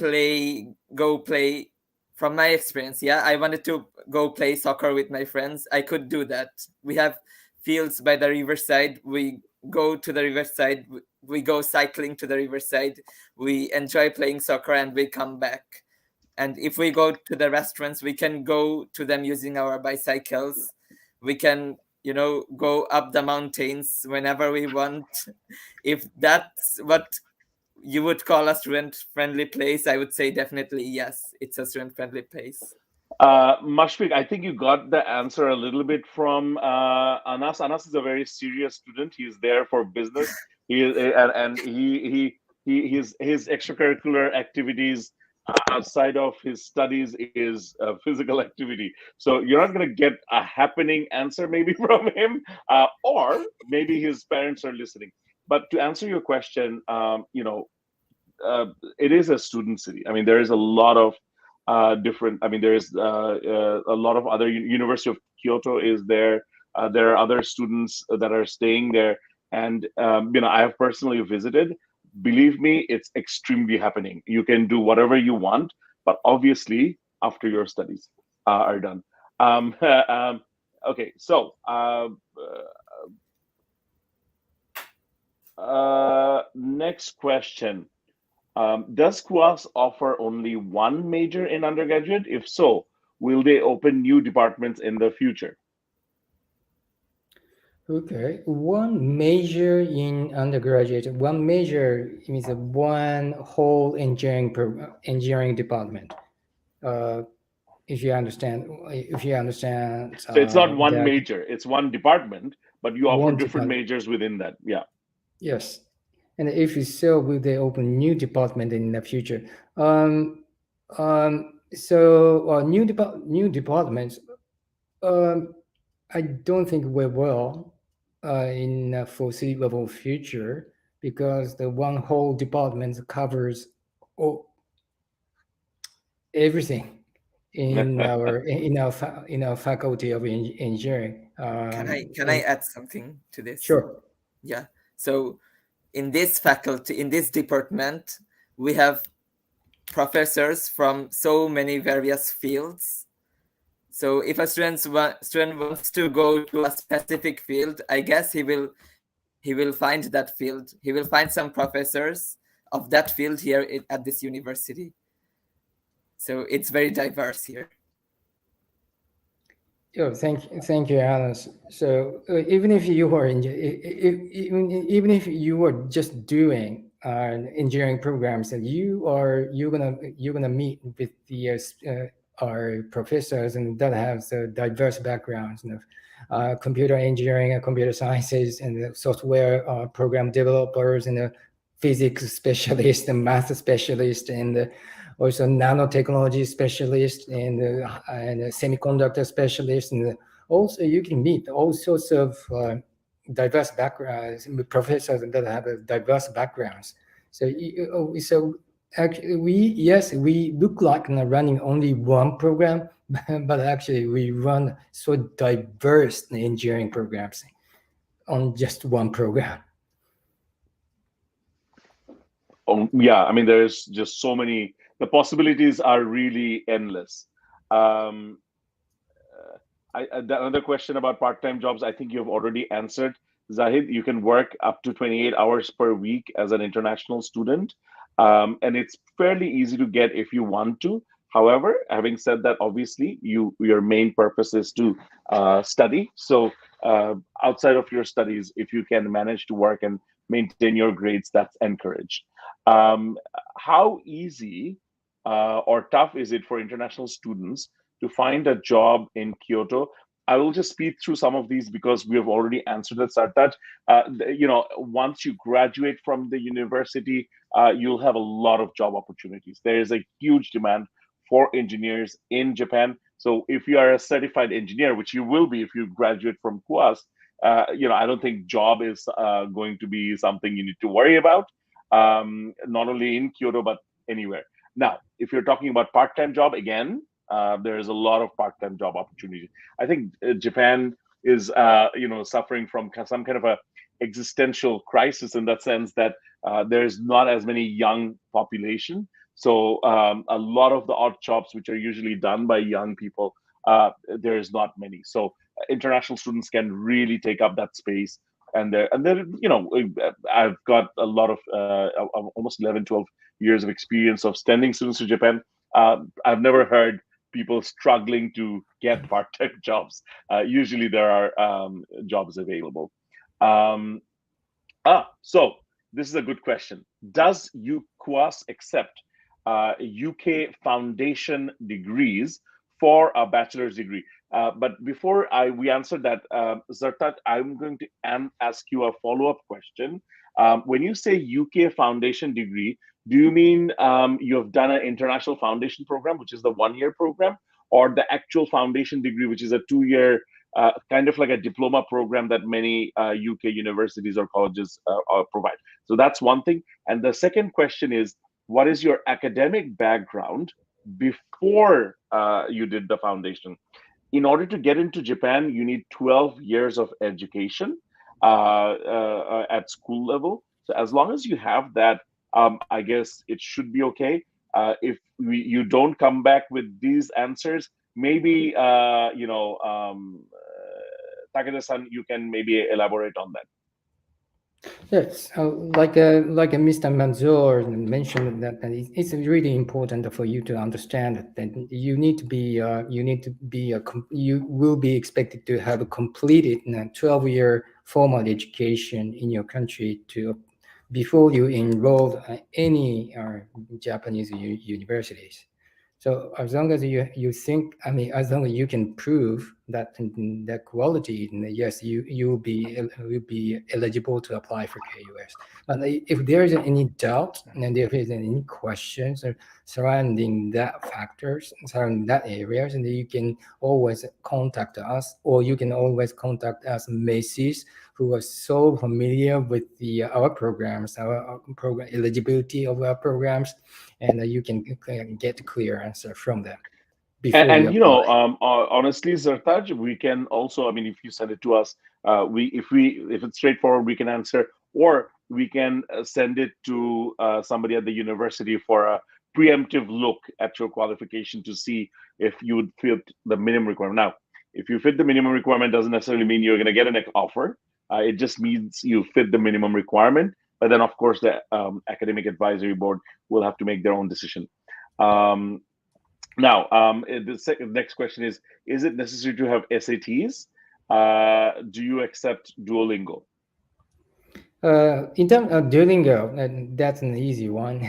Speaker 3: go play. From my experience, yeah, I wanted to go play soccer with my friends. I could do that. We have fields by the riverside. We go to the riverside. We go cycling to the riverside. We enjoy playing soccer and we come back. And if we go to the restaurants, we can go to them using our bicycles. We can, go up the mountains whenever we want. If that's what you would call a student-friendly place, I would say definitely yes, it's a student-friendly place.
Speaker 1: Mashfiq, I think you got the answer a little bit from Anas. Anas is a very serious student. He's there for business. He is, and his extracurricular activities outside of his studies is physical activity. So you're not going to get a happening answer maybe from him, or maybe his parents are listening. But to answer your question, it is a student city. I mean, there is a lot of different. I mean, there is a lot of other University of Kyoto is there. There are other students that are staying there, and I have personally visited. Believe me, it's extremely happening. You can do whatever you want, but obviously after your studies are done. Okay, so next question. Does KUAS offer only one major in undergraduate? If so, will they open new departments in the future?
Speaker 2: Okay, one major in undergraduate. One major means one whole engineering department. If you understand,
Speaker 1: So it's not one
Speaker 2: that
Speaker 1: major; it's one department, but you offer
Speaker 2: one
Speaker 1: different
Speaker 2: department.
Speaker 1: majors within that. Yeah.
Speaker 2: Yes, and if so, will they open new department in the future? So new departments. I don't think we will in the foreseeable future, because the one whole department covers everything in our faculty of engineering.
Speaker 3: Can I add something to this?
Speaker 2: Sure.
Speaker 3: Yeah. So in this faculty, in this department, we have professors from so many various fields. So if a student wants to go to a specific field, I guess he will find that field. He will find some professors of that field here at this university. So it's very diverse here.
Speaker 2: Oh, thank you, Alice. So even if you were even if you were just doing engineering programs, and you're gonna meet with the our professors and that have diverse backgrounds, computer engineering and computer sciences, and the software program developers, and the physics specialist and math specialist, and also nanotechnology specialist, and semiconductor specialist, and also you can meet all sorts of diverse backgrounds, professors that have a diverse backgrounds. So actually we look like running only one program, but actually we run so diverse engineering programs on just one program.
Speaker 1: Yeah, I mean, there's just so many. The possibilities are really endless. Um, Another question about part-time jobs, I think you've already answered, Zahid. You can work up to 28 hours per week as an international student, and it's fairly easy to get if you want to. However, having said that, obviously, your main purpose is to study. So, outside of your studies, if you can manage to work and maintain your grades, that's encouraged. Um, how easy or tough is it for international students to find a job in Kyoto? I will just speed through some of these because we have already answered it, Sartaj. Once you graduate from the university, you'll have a lot of job opportunities. There is a huge demand for engineers in Japan. So if you are a certified engineer, which you will be if you graduate from KUAS, I don't think job is going to be something you need to worry about, not only in Kyoto, but anywhere. Now, if you're talking about part-time job, again, there's a lot of part-time job opportunities. I think Japan is, suffering from some kind of a existential crisis in that sense that there's not as many young population. So a lot of the odd jobs, which are usually done by young people, there's not many. So international students can really take up that space. I've got a lot of almost 11, 12 years of experience of sending students to Japan. I've never heard people struggling to get part-time jobs. Usually there are jobs available. Um, so this is a good question. Does KUAS accept UK foundation degrees for a bachelor's degree? But before we answer that, Zartat, I'm going to ask you a follow-up question. When you say UK foundation degree, do you mean you have done an international foundation program, which is the one-year program, or the actual foundation degree, which is a two-year, kind of like a diploma program that many UK universities or colleges provide? So that's one thing. And the second question is, what is your academic background before you did the foundation? In order to get into Japan, you need 12 years of education at school level. So as long as you have that, I guess it should be okay. If you don't come back with these answers, maybe Takeda-san, you can maybe elaborate on that.
Speaker 2: Yes, like Mr. Manzoor mentioned that it's really important for you to understand that you will be expected to have completed a 12-year formal education in your country before you enroll any Japanese universities. So as long as you think, as long as you can prove that quality, yes, you will be eligible to apply for KUS. But if there is any doubt and if there is any questions surrounding that areas, and you can always contact us, or you can always contact us, Macy's, who are so familiar with our programs, our program eligibility of our programs, and you can get clear answer from them before
Speaker 1: And
Speaker 2: you apply.
Speaker 1: honestly, Zartaj, we can also, I mean, if you send it to us, if it's straightforward, we can answer, or we can send it to somebody at the university for a preemptive look at your qualification to see if you would fit the minimum requirement. Now, if you fit the minimum requirement, doesn't necessarily mean you're going to get an offer. It just means you fit the minimum requirement. But then, of course, the academic advisory board will have to make their own decision. Now, the next question is it necessary to have SATs? Do you accept Duolingo?
Speaker 2: In terms of Duolingo, that's an easy one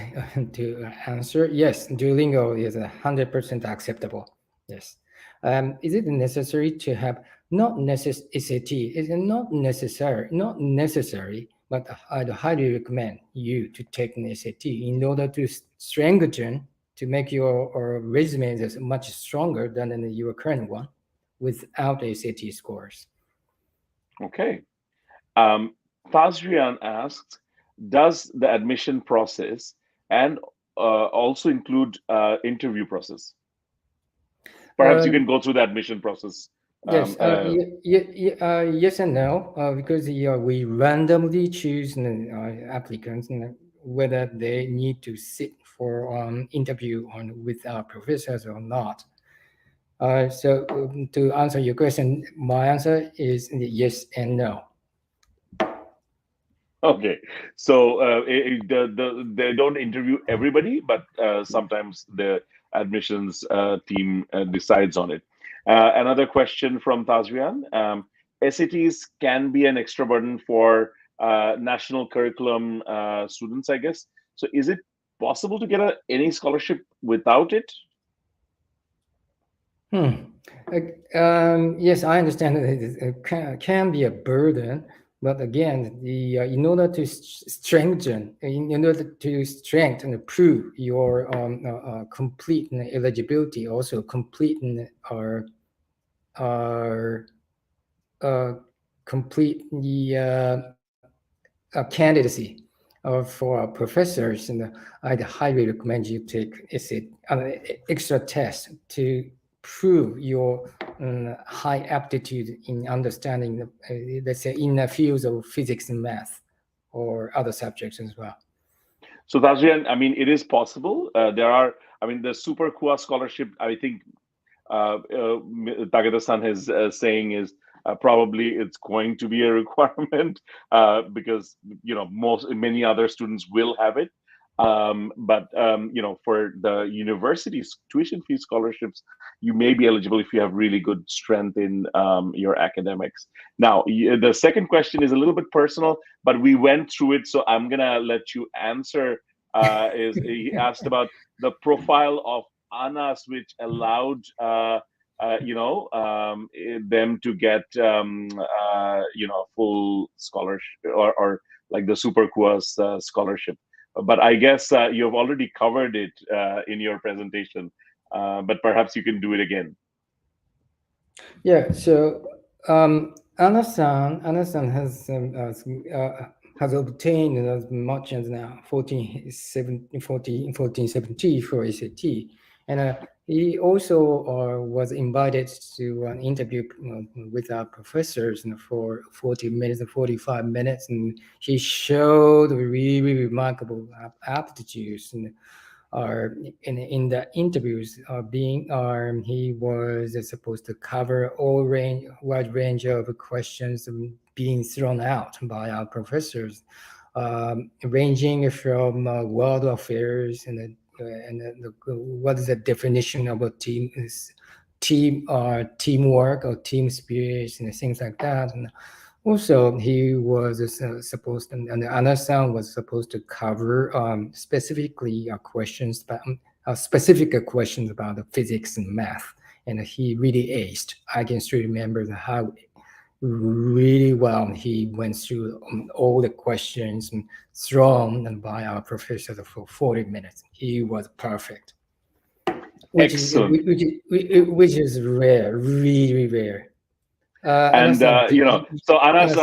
Speaker 2: to answer. Yes, Duolingo is 100% acceptable. Yes. Is it necessary to have SAT? It's not necessary, but I'd highly recommend you to take an SAT in order to strengthen, to make your resume much stronger than your current one. without SAT scores.
Speaker 1: Okay. Fazrian asks, does the admission process and also include interview process? Perhaps you can go through the admission process.
Speaker 2: Yes, yes and no, because we randomly choose applicants whether they need to sit for interview with our professors or not. So to answer your question, my answer is yes and no.
Speaker 1: Okay, so they don't interview everybody, but sometimes the admissions team decides on it. Another question from Tazrian. SATs can be an extra burden for national curriculum students, I guess. So is it possible to get any scholarship without it?
Speaker 2: Yes, I understand that it can be a burden, but again, in order to strengthen and prove your complete eligibility, also complete our complete the candidacy for our professors, and I'd highly recommend you take an extra test to prove your high aptitude in understanding, let's say, in the fields of physics and math or other subjects as well.
Speaker 1: So Tazrian, I mean, it is possible. There are, I mean, the superkua scholarship, I think Takeda-san is saying is probably it's going to be a requirement because many other students will have it. But for the university's tuition fee scholarships, you may be eligible if you have really good strength in your academics. Now, the second question is a little bit personal, but we went through it, so I'm gonna let you answer. He asked about the profile of ANAS, which allowed them to get full scholarship or like the superkuas scholarship. But I guess you've already covered it in your presentation, but perhaps you can do it again.
Speaker 2: Yeah. So Anasan has obtained as much as now 1470 for SAT, and he also was invited to an interview with our professors for 40 minutes and 45 minutes, and he showed really remarkable aptitudes. And in the interviews, he was supposed to cover wide range of questions being thrown out by our professors, ranging from world affairs and what is the definition of a teamwork or team spirit and things like that. And also, he was supposed, and Anasan was supposed to cover specifically questions specific questions about the physics and math, and he really aced. I can still remember how really well he went through all the questions thrown by our professor for 40 minutes. He was perfect.
Speaker 1: Excellent.
Speaker 2: Which is rare, really rare.
Speaker 1: So Anas,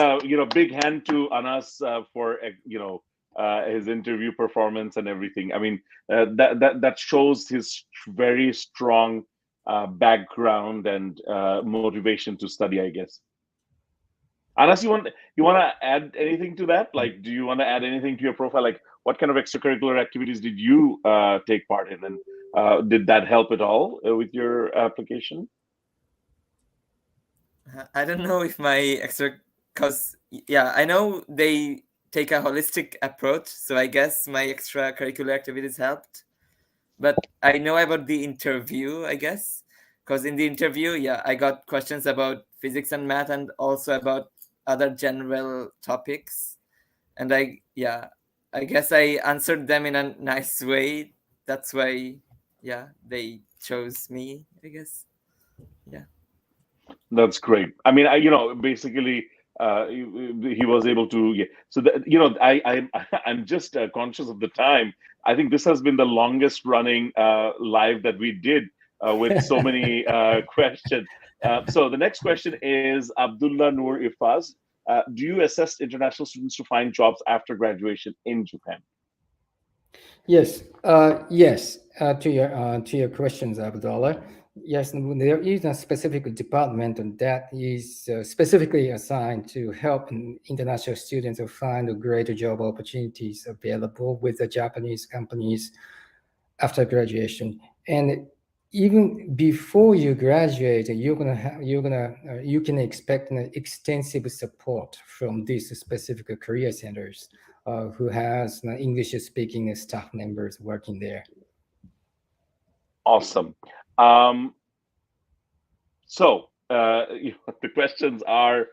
Speaker 1: big hand to Anas for his interview performance and everything. I mean, that shows his very strong background and motivation to study, I guess. Anas, you want to add anything to that? Like, do you want to add anything to your profile? Like, what kind of extracurricular activities did you take part in, and did that help at all with your application?
Speaker 3: I don't know if my because I know they take a holistic approach, so I guess my extracurricular activities helped. But I know about the interview, I guess, because in the interview, I got questions about physics and math and also about other general topics, and I guess I answered them in a nice way. That's why they chose me, I guess.
Speaker 1: That's great. I mean, basically, he was able to. Yeah. So I'm just conscious of the time. I think this has been the longest running live that we did. with so many questions. So the next question is Abdullah Noor Ifaz. Do you assist international students to find jobs after graduation in Japan?
Speaker 2: Yes, yes. To your questions, Abdullah. Yes, there is a specific department that is specifically assigned to help international students to find greater job opportunities available with the Japanese companies after graduation. And even before you graduate, you can expect an extensive support from these specific career centers who has English-speaking staff members working there.
Speaker 1: Awesome. So the questions are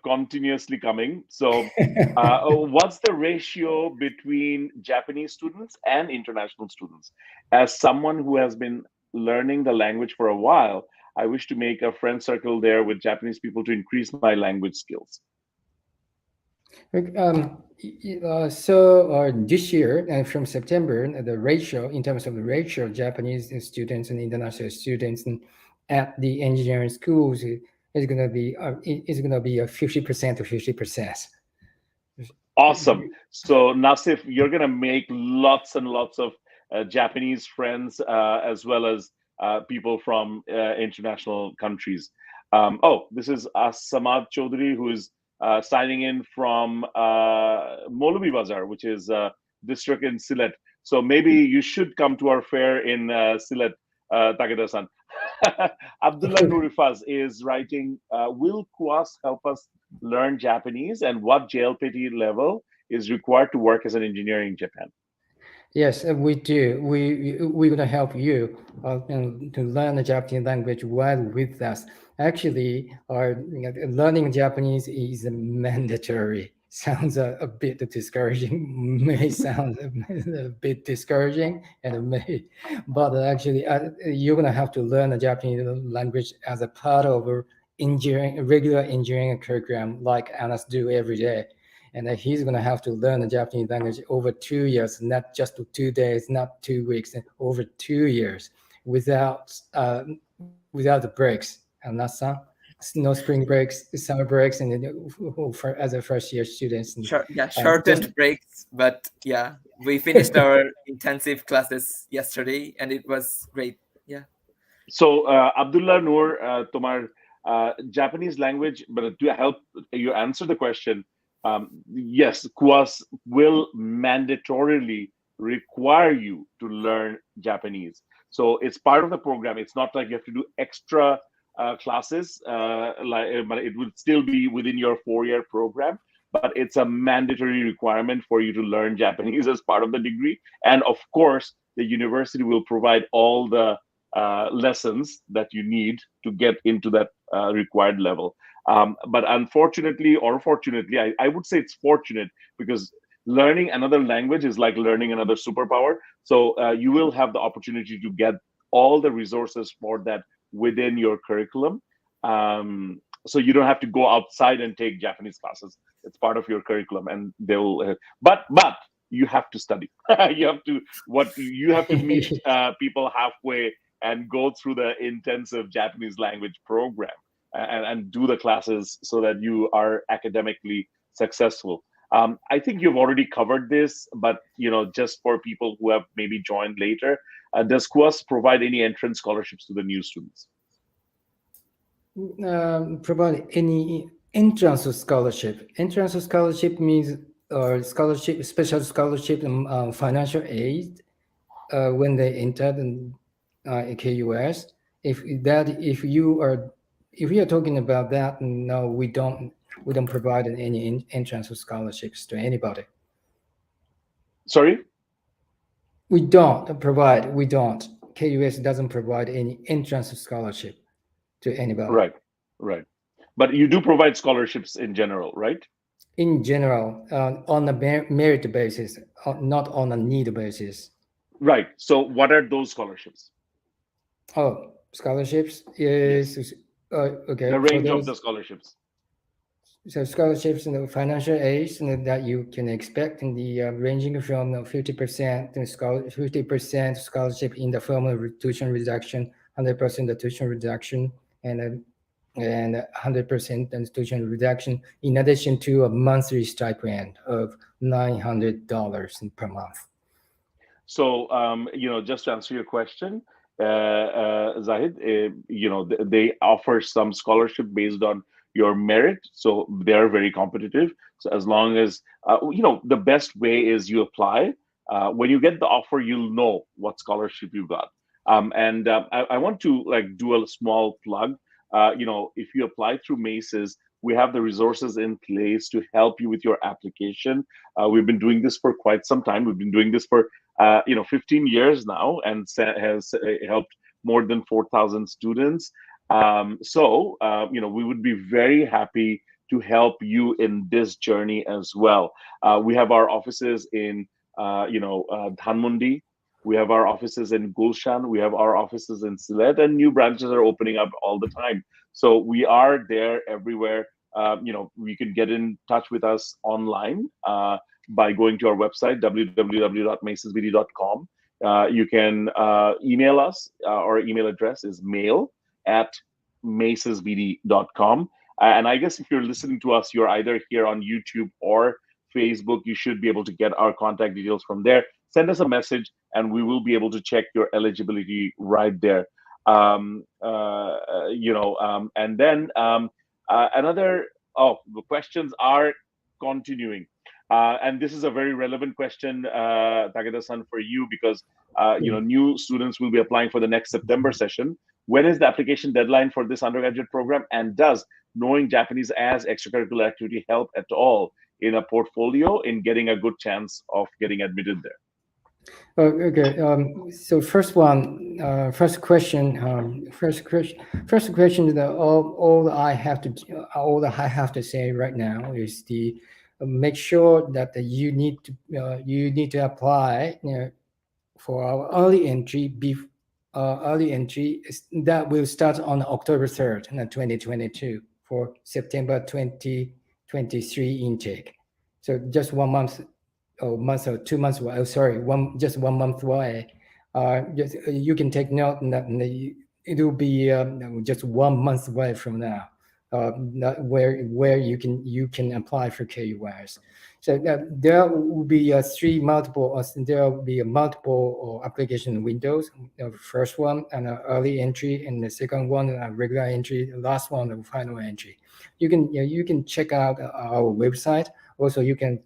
Speaker 1: continuously coming. So what's the ratio between Japanese students and international students? As someone who has been learning the language for a while, I wish to make a friend circle there with Japanese people to increase my language skills.
Speaker 2: So this year, and from September, the ratio, in terms of the ratio of Japanese students and international students at the engineering schools is going to be a 50% to 50%.
Speaker 1: Awesome. So Nasif, you're going to make lots and lots of Japanese friends as well as people from international countries. This is Samad Chaudhary, who is signing in from Molabi Bazar, which is a district in Sylhet. So maybe you should come to our fair in Sylhet, Takeda-san. Abdullah Nourifaz is writing, will KUAS help us learn Japanese, and what JLPT level is required to work as an engineer in Japan?
Speaker 2: Yes, we do. We're going to help you to learn the Japanese language while with us. Actually, learning Japanese is mandatory. Sounds a bit discouraging, may sound a bit discouraging, but actually, you're going to have to learn the Japanese language as a part of a regular engineering curriculum like Anas do every day. And he's going to have to learn the Japanese language over 2 years, not just 2 days, not 2 weeks, over 2 years without the breaks. And that's no spring breaks, summer breaks, and as a first year students.
Speaker 3: Shortened breaks, but yeah, we finished our intensive classes yesterday, and it was great. Yeah.
Speaker 1: So Abdullah Noor, tomar Japanese language, but to help you answer the question, yes, KUAS will mandatorily require you to learn Japanese. So it's part of the program. It's not like you have to do extra classes, but it would still be within your 4-year program. But it's a mandatory requirement for you to learn Japanese as part of the degree. And of course, the university will provide all the lessons that you need to get into that required level. But unfortunately, or fortunately, I would say it's fortunate, because learning another language is like learning another superpower. So you will have the opportunity to get all the resources for that within your curriculum. So you don't have to go outside and take Japanese classes. It's part of your curriculum, and they'll. But you have to study. you have to meet people halfway and go through the intensive Japanese language program and do the classes so that you are academically successful. I think you've already covered this, but just for people who have maybe joined later, does KUAS provide any entrance scholarships to the new students?
Speaker 2: Provide any entrance scholarship. Entrance scholarship means scholarship, special scholarship, and financial aid when they enter KUAS. If you are talking about that, no, we don't provide any entrance scholarships to anybody.
Speaker 1: Sorry?
Speaker 2: We don't. KUAS doesn't provide any entrance scholarship to anybody.
Speaker 1: Right. But you do provide scholarships in general, right?
Speaker 2: In general, on a merit basis, not on a need basis.
Speaker 1: Right. So what are those scholarships?
Speaker 2: Oh, scholarships is okay.
Speaker 1: The range of the scholarships.
Speaker 2: So scholarships and financial aids that you can expect in the ranging from 50% to 50% scholarship in the form of tuition reduction, 100% the tuition reduction, and 100% tuition reduction, in addition to a monthly stipend of $900 per month.
Speaker 1: So, just to answer your question, Zahid, they offer some scholarship based on your merit. So they are very competitive. So as long as, the best way is you apply. When you get the offer, you'll know what scholarship you got. And I want to do a small plug. If you apply through Maces, we have the resources in place to help you with your application. We've been doing this for quite some time. We've been doing this for 15 years now, and has helped more than 4,000 students. We would be very happy to help you in this journey as well. We have our offices in, Dhanmondi. We have our offices in Gulshan. We have our offices in Sylhet, and new branches are opening up all the time. So we are there everywhere. You can get in touch with us online by going to our website, www.macesbd.com. You can email us. Our email address is mail@macesbd.com. And I guess if you're listening to us, you're either here on YouTube or Facebook, you should be able to get our contact details from there. Send us a message and we will be able to check your eligibility right there. The questions are continuing. And this is a very relevant question, Takeda-san, for you, because new students will be applying for the next September session. When is the application deadline for this undergraduate program? And does knowing Japanese as extracurricular activity help at all in a portfolio in getting a good chance of getting admitted there?
Speaker 2: Okay. So first question. First question is that all I have to say right now is make sure that you need to apply for our early entry. Early entry that will start on October 3rd, 2022 for September 2023 intake. So just 1 month. Month or 2 months away. Just 1 month away. You can take note that it will be just 1 month away from now, where you can apply for KUAS. So there will be multiple application windows. The first one and early entry, and the second one regular entry. The last one final entry. You can check out our website. Also, you can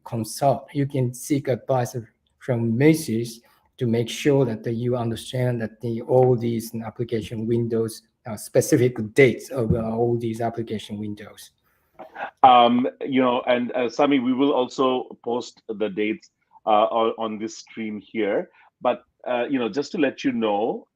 Speaker 2: consult. You can seek advice from Macy's to make sure that you understand that all these application windows, specific dates of all these application windows.
Speaker 1: Sami, we will also post the dates on this stream here. But just to let you know,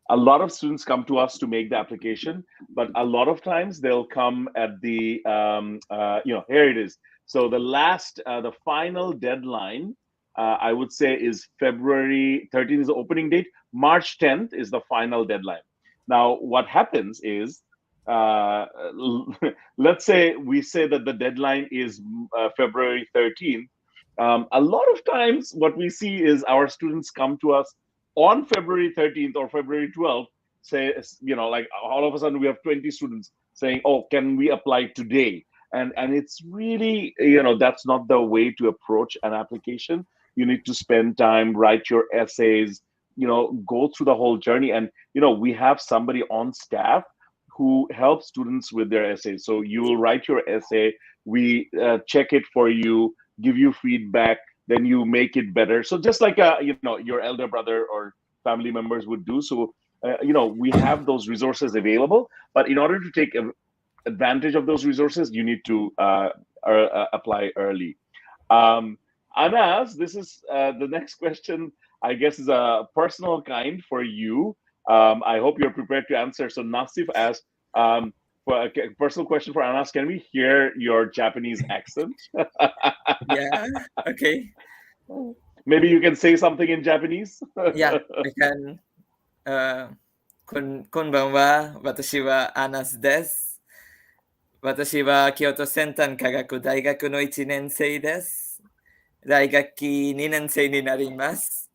Speaker 1: a lot of students come to us to make the application, but a lot of times they'll come at the, here it is. So the final deadline, I would say, is February 13th is the opening date. March 10th is the final deadline. Now, what happens is, let's say we say that the deadline is February 13th. A lot of times what we see is our students come to us on February 13th or February 12th, say, all of a sudden we have 20 students saying, oh, can we apply today? And it's really, that's not the way to approach an application. You need to spend time, write your essays, go through the whole journey. And, we have somebody on staff who helps students with their essays. So you will write your essay, we check it for you, give you feedback, then you make it better. So just like your elder brother or family members would do. So we have those resources available, but in order to take advantage of those resources, you need to apply early. Anas, this is the next question. I guess is a personal kind for you. I hope you're prepared to answer. So Nasif asked, for a personal question for Anas, can we hear your Japanese accent?
Speaker 3: Yeah, okay.
Speaker 1: Maybe you can say something in Japanese?
Speaker 3: Yeah, I can. こんばんは、私はアナスです。私は京都先端科学大学の1年生です。大学期2年生になります。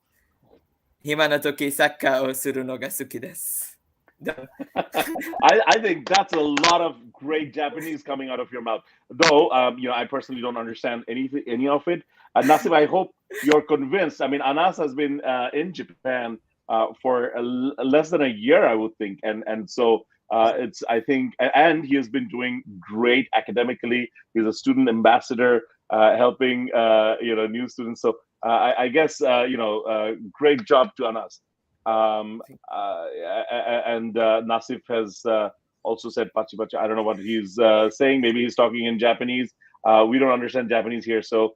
Speaker 3: 暇な時サッカーをするのが好きです。
Speaker 1: I think that's a lot of great Japanese coming out of your mouth. Though, I personally don't understand any of it. Nasib, I hope you're convinced. I mean, Anas has been in Japan for less than a year, I would think, and so it's I think, and he has been doing great academically. He's a student ambassador, helping new students. So I guess great job to Anas. And Nasif has also said Pachi Pachi. I don't know what he's saying. Maybe he's talking in Japanese. We don't understand Japanese here. So,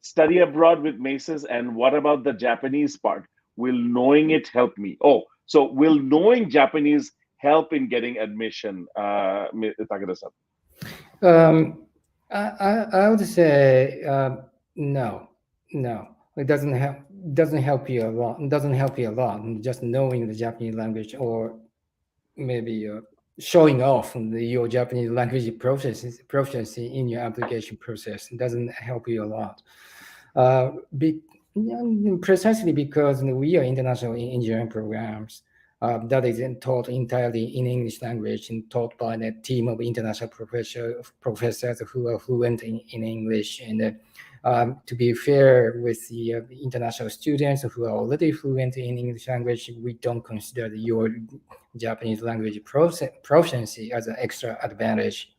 Speaker 1: study abroad with Maces. And what about the Japanese part? Will knowing it help me? Oh, so will knowing Japanese help in getting admission, Takeda-san?
Speaker 2: I would say no. It doesn't help you a lot. It doesn't help you a lot. Just knowing the Japanese language, or maybe showing off your Japanese language proficiency in your application process doesn't help you a lot. Precisely because we are international engineering programs that is taught entirely in English language and taught by a team of international professors who are fluent in English. And to be fair with the international students who are already fluent in English language, we don't consider your Japanese language proficiency as an extra advantage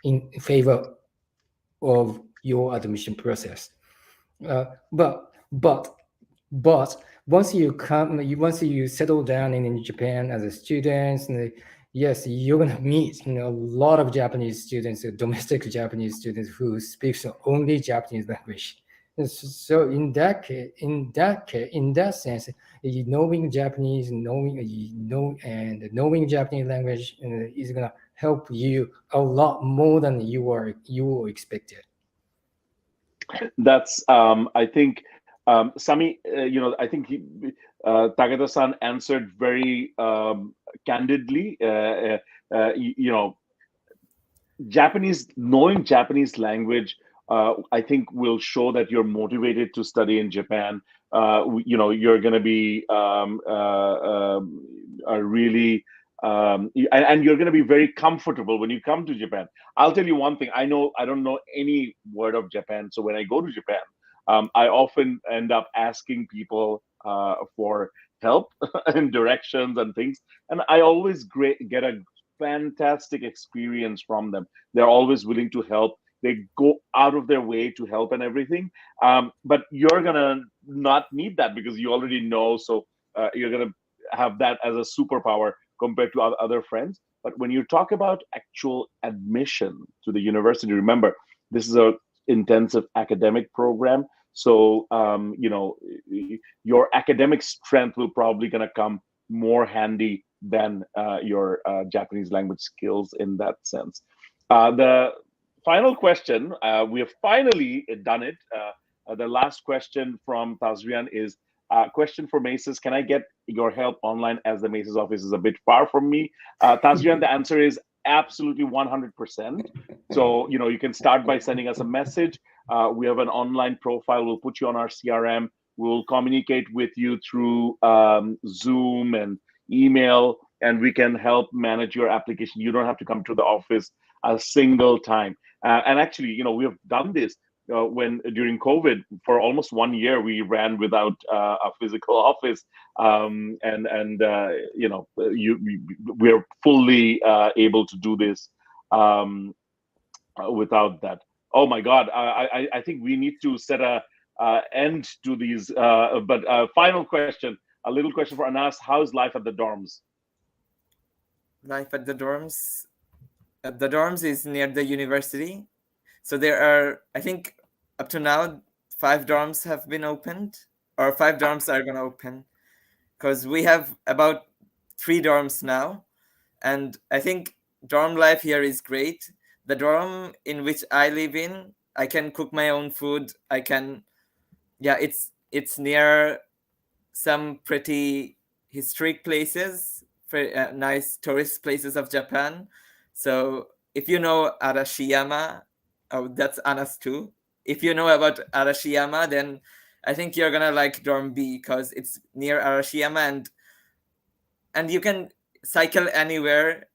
Speaker 2: in favor of your admission process. But once you settle down in Japan as a student, yes, you're gonna meet a lot of Japanese students, domestic Japanese students who speaks only Japanese language. So in that sense, knowing Japanese, knowing Japanese language is gonna help you a lot more than you expected.
Speaker 1: That's I think Sami, I think Takeda-san answered very candidly. Knowing Japanese language, I think will show that you're motivated to study in Japan. You're going to be really, and you're going to be very comfortable when you come to Japan. I'll tell you one thing. I don't know any word of Japan, so when I go to Japan, I often end up asking people for help and directions and things, and I always get a fantastic experience from them. They're always willing to help. They go out of their way to help and everything. But you're gonna not need that because you already know. So you're gonna have that as a superpower compared to other friends. But when you talk about actual admission to the university, remember this is a intensive academic program. So your academic strength will probably gonna come more handy than your Japanese language skills in that sense. The final question, we have finally done it. The last question from Tazrian is question for Maces. Can I get your help online as the Maces office is a bit far from me? Tazrian, the answer is absolutely 100%. So, you can start by sending us a message. We have an online profile. We'll put you on our CRM. We'll communicate with you through Zoom and email, and we can help manage your application. You don't have to come to the office a single time. And actually, we have done this when during COVID for almost 1 year, we ran without a physical office, we're fully able to do this without that. Oh my God, I think we need to set a end to these. But final question. A little question for Anas. How's life at the dorms?
Speaker 3: Life at the dorms? The dorms is near the university. So there are, I think, up to now, 5 dorms have been opened, or 5 dorms are going to open. Because we have about 3 dorms now. And I think dorm life here is great. The dorm in which I live in, I can cook my own food. It's near some pretty historic places, nice tourist places of Japan. So if you know Arashiyama, oh, that's Anas too. If you know about Arashiyama, then I think you're gonna like dorm B because it's near Arashiyama, and you can cycle anywhere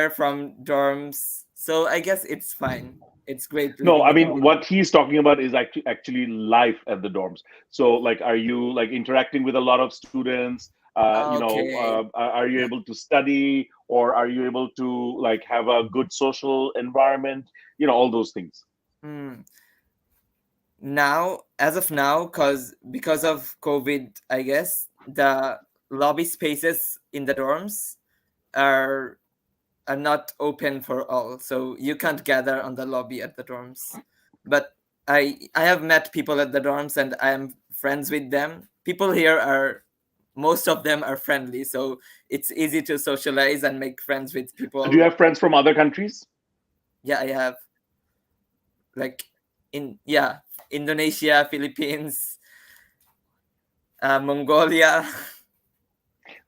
Speaker 3: from dorms. So I guess it's fine. It's great
Speaker 1: No,
Speaker 3: living
Speaker 1: I
Speaker 3: in
Speaker 1: mean
Speaker 3: dorms.
Speaker 1: what he's talking about is actually life at the dorms. So like, are you like interacting with a lot of students?
Speaker 3: Okay.
Speaker 1: Are you
Speaker 3: Yeah.
Speaker 1: able to study, or are you able to like have a good social environment? All those things.
Speaker 3: Hmm. Now, as of now, because of COVID, I guess the lobby spaces in the dorms are not open for all, so you can't gather on the lobby at the dorms. But I have met people at the dorms, and I am friends with them. People here are most of them are friendly, so it's easy to socialize and make friends with
Speaker 1: So do you
Speaker 3: people.
Speaker 1: have friends from other countries?
Speaker 3: Yeah, I have, like, Indonesia, Philippines, Mongolia,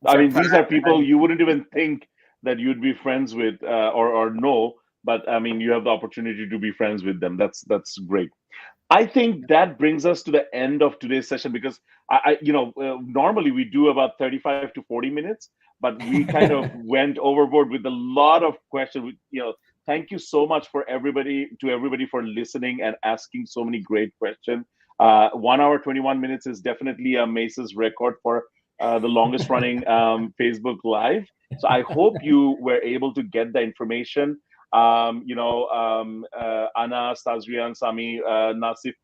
Speaker 1: I mean,
Speaker 3: Japan,
Speaker 1: these are people
Speaker 3: and
Speaker 1: you wouldn't even think that you'd be friends with, or know, but I mean, you have the opportunity to be friends with them. That's great. I think that brings us to the end of today's session, because normally we do about 35 to 40 minutes, but we kind of went overboard with a lot of questions. Thank you so much for everybody for listening and asking so many great questions. 1 hour 21 minutes is definitely a Mace's record for the longest running Facebook Live. So I hope you were able to get the information. Anas, Tazrian, Sami, Nasif,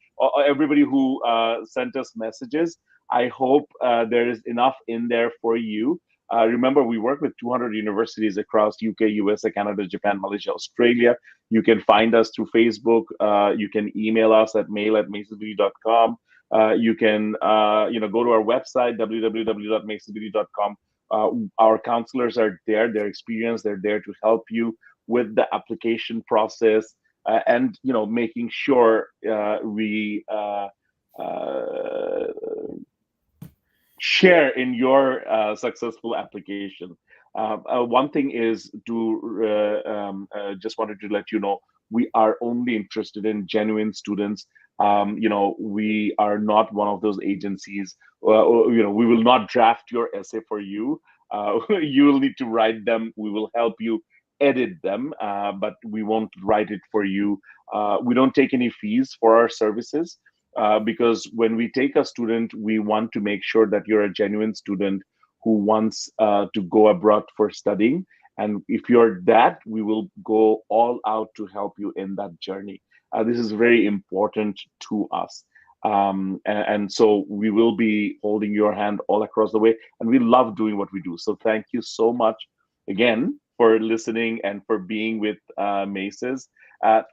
Speaker 1: everybody who sent us messages. I hope there is enough in there for you. Remember, we work with 200 universities across UK, USA, Canada, Japan, Malaysia, Australia. You can find us through Facebook. You can email us at mail@macesbeauty.com. You can go to our website, www.macesbeauty.com. Our counselors are there. They're experienced. They're there to help you with the application process, and making sure we share in your successful application. One thing is to just wanted to let you know, we are only interested in genuine students. We are not one of those agencies. We will not draft your essay for you. You will need to write them. We will help you edit them, but we won't write it for you. We don't take any fees for our services, because when we take a student, we want to make sure that you're a genuine student who wants to go abroad for studying. And if you're that, we will go all out to help you in that journey. This is very important to us. And so we will be holding your hand all across the way. And we love doing what we do. So thank you so much again for listening and for being with Maces.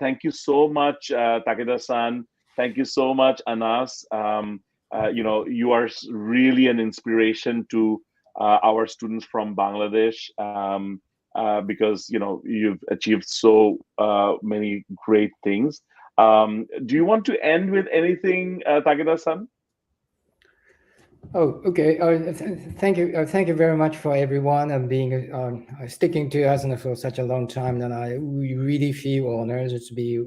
Speaker 1: Thank you so much, Takeda-san. Thank you so much, Anas. You are really an inspiration to our students from Bangladesh, because you've achieved so many great things. Do you want to end with anything, Takeda-san?
Speaker 2: Oh, okay. Thank you. Thank you very much for everyone and being sticking to us for such a long time. And we really feel honored to be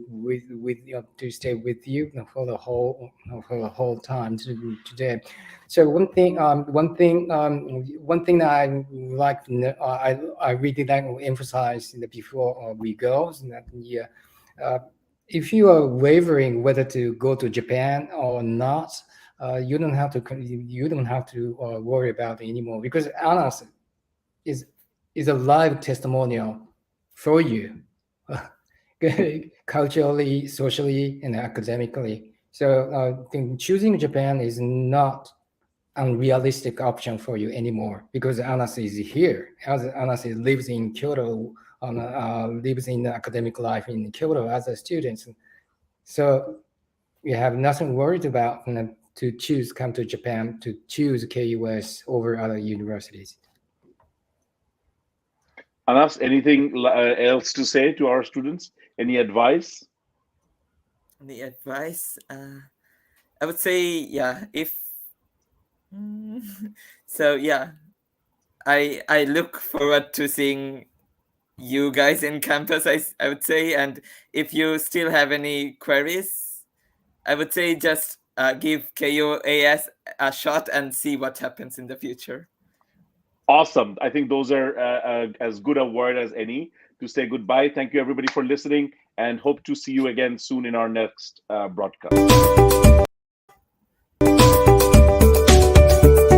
Speaker 2: to stay with you for the whole time today. So one thing that I like to I really like to emphasize before we go is that if you are wavering whether to go to Japan or not, you don't have to worry about it anymore, because Anas is a live testimonial for you, culturally, socially, and academically. So choosing Japan is not unrealistic option for you anymore, because Anas is here. Anas lives in Kyoto, lives in the academic life in Kyoto as a student. So you have nothing worried about to come to Japan, to choose KUS over other universities.
Speaker 1: Anas, anything else to say to our students? Any advice?
Speaker 3: the advice, I would say, yeah, if So yeah, I look forward to seeing you guys in campus, I would say. And if you still have any queries, I would say just give KUAS a shot and see what happens in the future.
Speaker 1: Awesome. I think those are as good a word as any to say goodbye. Thank you, everybody, for listening, and hope to see you again soon in our next broadcast.